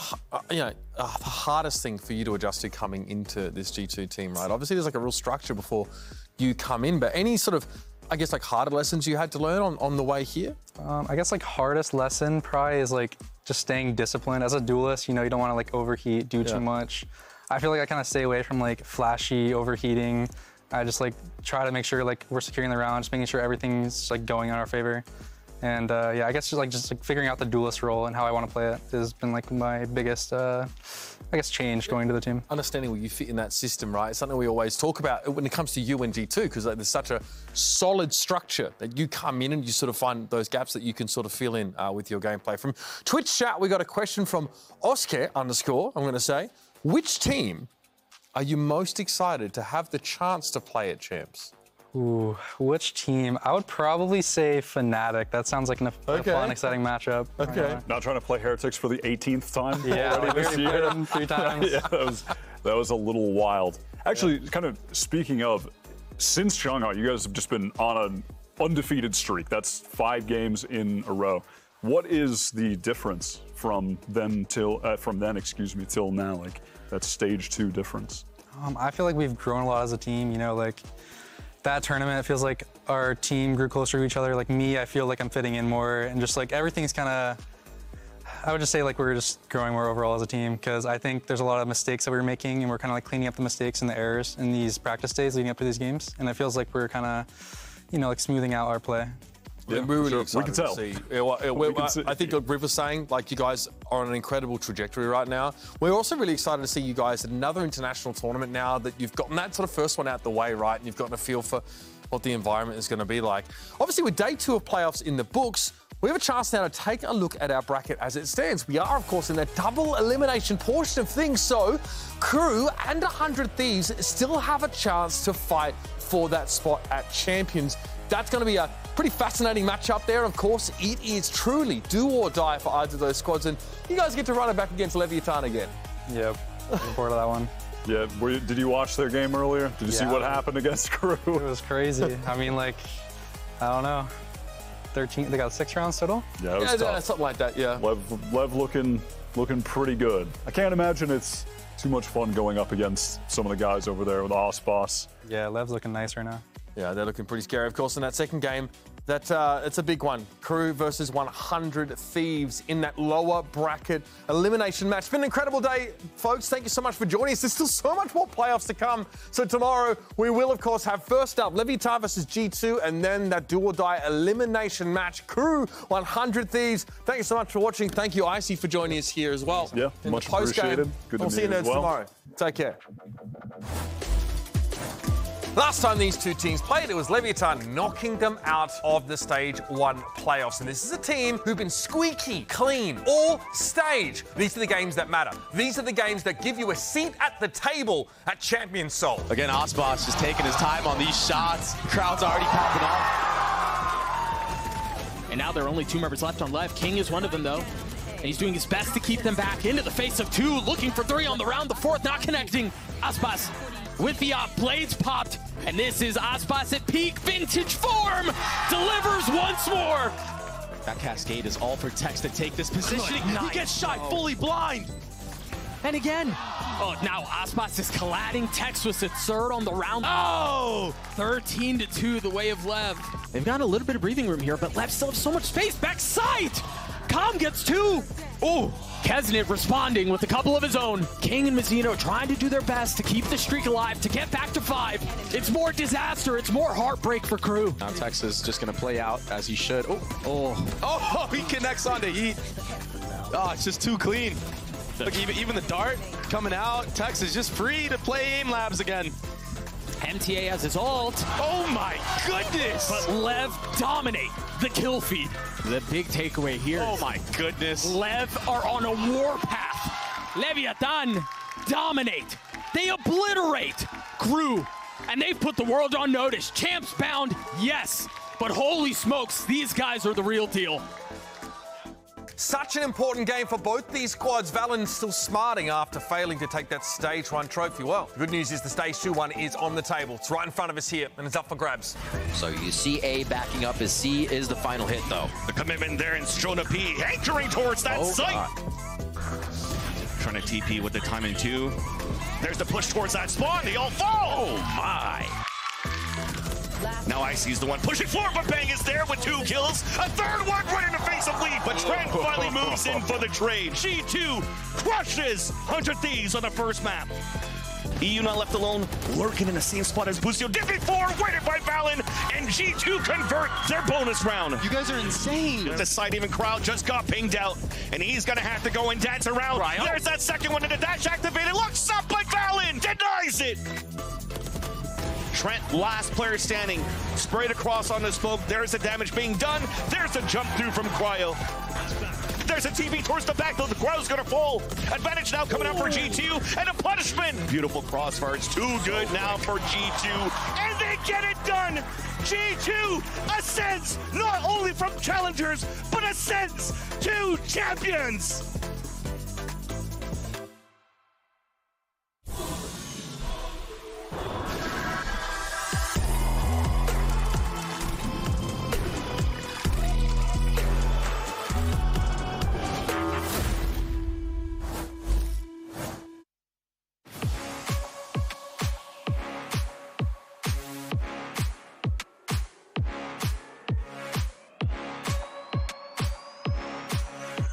hardest thing for you to adjust to coming into this G2 team, right? Obviously, there's like a real structure before you come in, but any sort of, I guess, like harder lessons you had to learn on the way here? I guess like hardest lesson probably is like just staying disciplined. As a duelist, you know, you don't want to like overheat, do too much. I feel like I kind of stay away from like flashy overheating. I just like try to make sure like we're securing the round, just making sure everything's like going in our favor. And yeah, I guess just like figuring out the duelist role and how I want to play it has been like my biggest, I guess, change going to the team. Understanding where you fit in that system, right? It's something we always talk about when it comes to you and G2, because like, there's such a solid structure that you come in and you sort of find those gaps that you can sort of fill in with your gameplay. From Twitch chat, we got a question from Oscar_, I'm going to say, which team are you most excited to have the chance to play at Champs? Ooh, which team? I would probably say Fnatic. That sounds like a fun, exciting matchup. Okay. Not trying to play Heretics for the 18th time already this year. Played them 3 times. Yeah, that was a little wild. Actually, kind of speaking of, since Shanghai, you guys have just been on an undefeated streak. That's 5 games in a row. What is the difference from then till now? Like that stage 2 difference. I feel like we've grown a lot as a team. You know, like. That tournament, it feels like our team grew closer to each other. Like me, I feel like I'm fitting in more, and just like everything's kind of, I would just say like we're just growing more overall as a team, because I think there's a lot of mistakes that we're making, and we're kind of like cleaning up the mistakes and the errors in these practice days leading up to these games. And it feels like we're kind of, you know, like smoothing out our play. Yeah, we're really excited we can tell. To see. I think like Riv was saying, like you guys are on an incredible trajectory right now. We're also really excited to see you guys at another international tournament now that you've gotten that sort of first one out the way, right? And you've gotten a feel for what the environment is going to be like. Obviously, with day 2 of playoffs in the books, we have a chance now to take a look at our bracket as it stands. We are, of course, in the double elimination portion of things, so Crew and 100 Thieves still have a chance to fight for that spot at Champions. That's going to be a pretty fascinating matchup there. Of course, it is truly do or die for either of those squads, and you guys get to run it back against Leviathan again. Yep, looking forward to that one. Yeah, did you watch their game earlier? Did you see what happened against Crew? It was crazy. I mean, like, I don't know. 13, they got 6 rounds total? Yeah, it was tough. Something like that, yeah. Lev looking pretty good. I can't imagine it's too much fun going up against some of the guys over there with Osboss. Yeah, Lev's looking nice right now. Yeah, they're looking pretty scary. Of course, in that second game, it's a big one. Crew versus 100 Thieves in that lower bracket elimination match. It's been an incredible day, folks. Thank you so much for joining us. There's still so much more playoffs to come. So tomorrow, we will, of course, have first up Leviathan versus G2, and then that do or die elimination match. Crew 100 Thieves. Thank you so much for watching. Thank you, Icy, for joining us here as well. Yeah, much appreciated. Good to we'll see you nerds tomorrow. Take care. Last time these two teams played, it was Leviathan knocking them out of the Stage 1 playoffs. And this is a team who've been squeaky clean all stage. These are the games that matter. These are the games that give you a seat at the table at Champion Soul. Again, Osboss just taking his time on these shots. Crowd's already popping off. And now there are only 2 members left on left. King is one of them, though. And he's doing his best to keep them back into the face of 2. Looking for 3 on the round. The 4th not connecting. Osboss with the blades popped, and this is Osboss at peak vintage form, delivers once more. That Cascade is all for Tex to take this positioning. He gets shot fully blind. And again, now Osboss is colliding. Tex was at 3rd on the round. 13-2 the way of Lev. They've got a little bit of breathing room here, but Lev still has so much space. Backside, Calm gets 2. Kesnit responding with a couple of his own. King and Mazzino trying to do their best to keep the streak alive, to get back to 5. It's more disaster. It's more heartbreak for Crew. Now Tex is just going to play out as he should. He connects onto Heat. It's just too clean. Look, even the dart coming out. Tex is just free to play aim labs again. MTA has his ult. Oh my goodness! But Lev dominate the kill feed. The big takeaway here. Oh my goodness. Lev are on a war path. Leviathan dominate. They obliterate Crew and they've put the world on notice. Champs bound, yes, but holy smokes, these guys are the real deal. Such an important game for both these squads. VALORANT still smarting after failing to take that Stage 1 trophy. Well, the good news is the Stage 2 one is on the table. It's right in front of us here, and it's up for grabs. So you see A backing up as C is the final hit, though. The commitment there in Jonah P. anchoring towards that site. God. Trying to TP with the timing too. There's the push towards that spawn. They all fall. Oh my. Now Icy's the one pushing forward, but Bang is there with 2 kills. A third one right in the face of Lead, but Trent finally moves in for the trade. G2 crushes 100 Thieves on the first map. EU not left alone, lurking in the same spot as Busio. Dipping forward, waited by Valen, and G2 convert their bonus round. You guys are insane. The side even crowd just got pinged out, and he's gonna have to go and dance around. There's that second one, and the dash activated. Looks up, but Valen denies it. Trent, last player standing, sprayed across on the smoke. There's the damage being done. There's the jump through from Cryo. There's a TV towards the back, though the Cryo's gonna fall. Advantage now coming out for G2, and a punishment. Beautiful crossfire. It's too good now for G2, and they get it done. G2 ascends not only from challengers, but ascends to champions.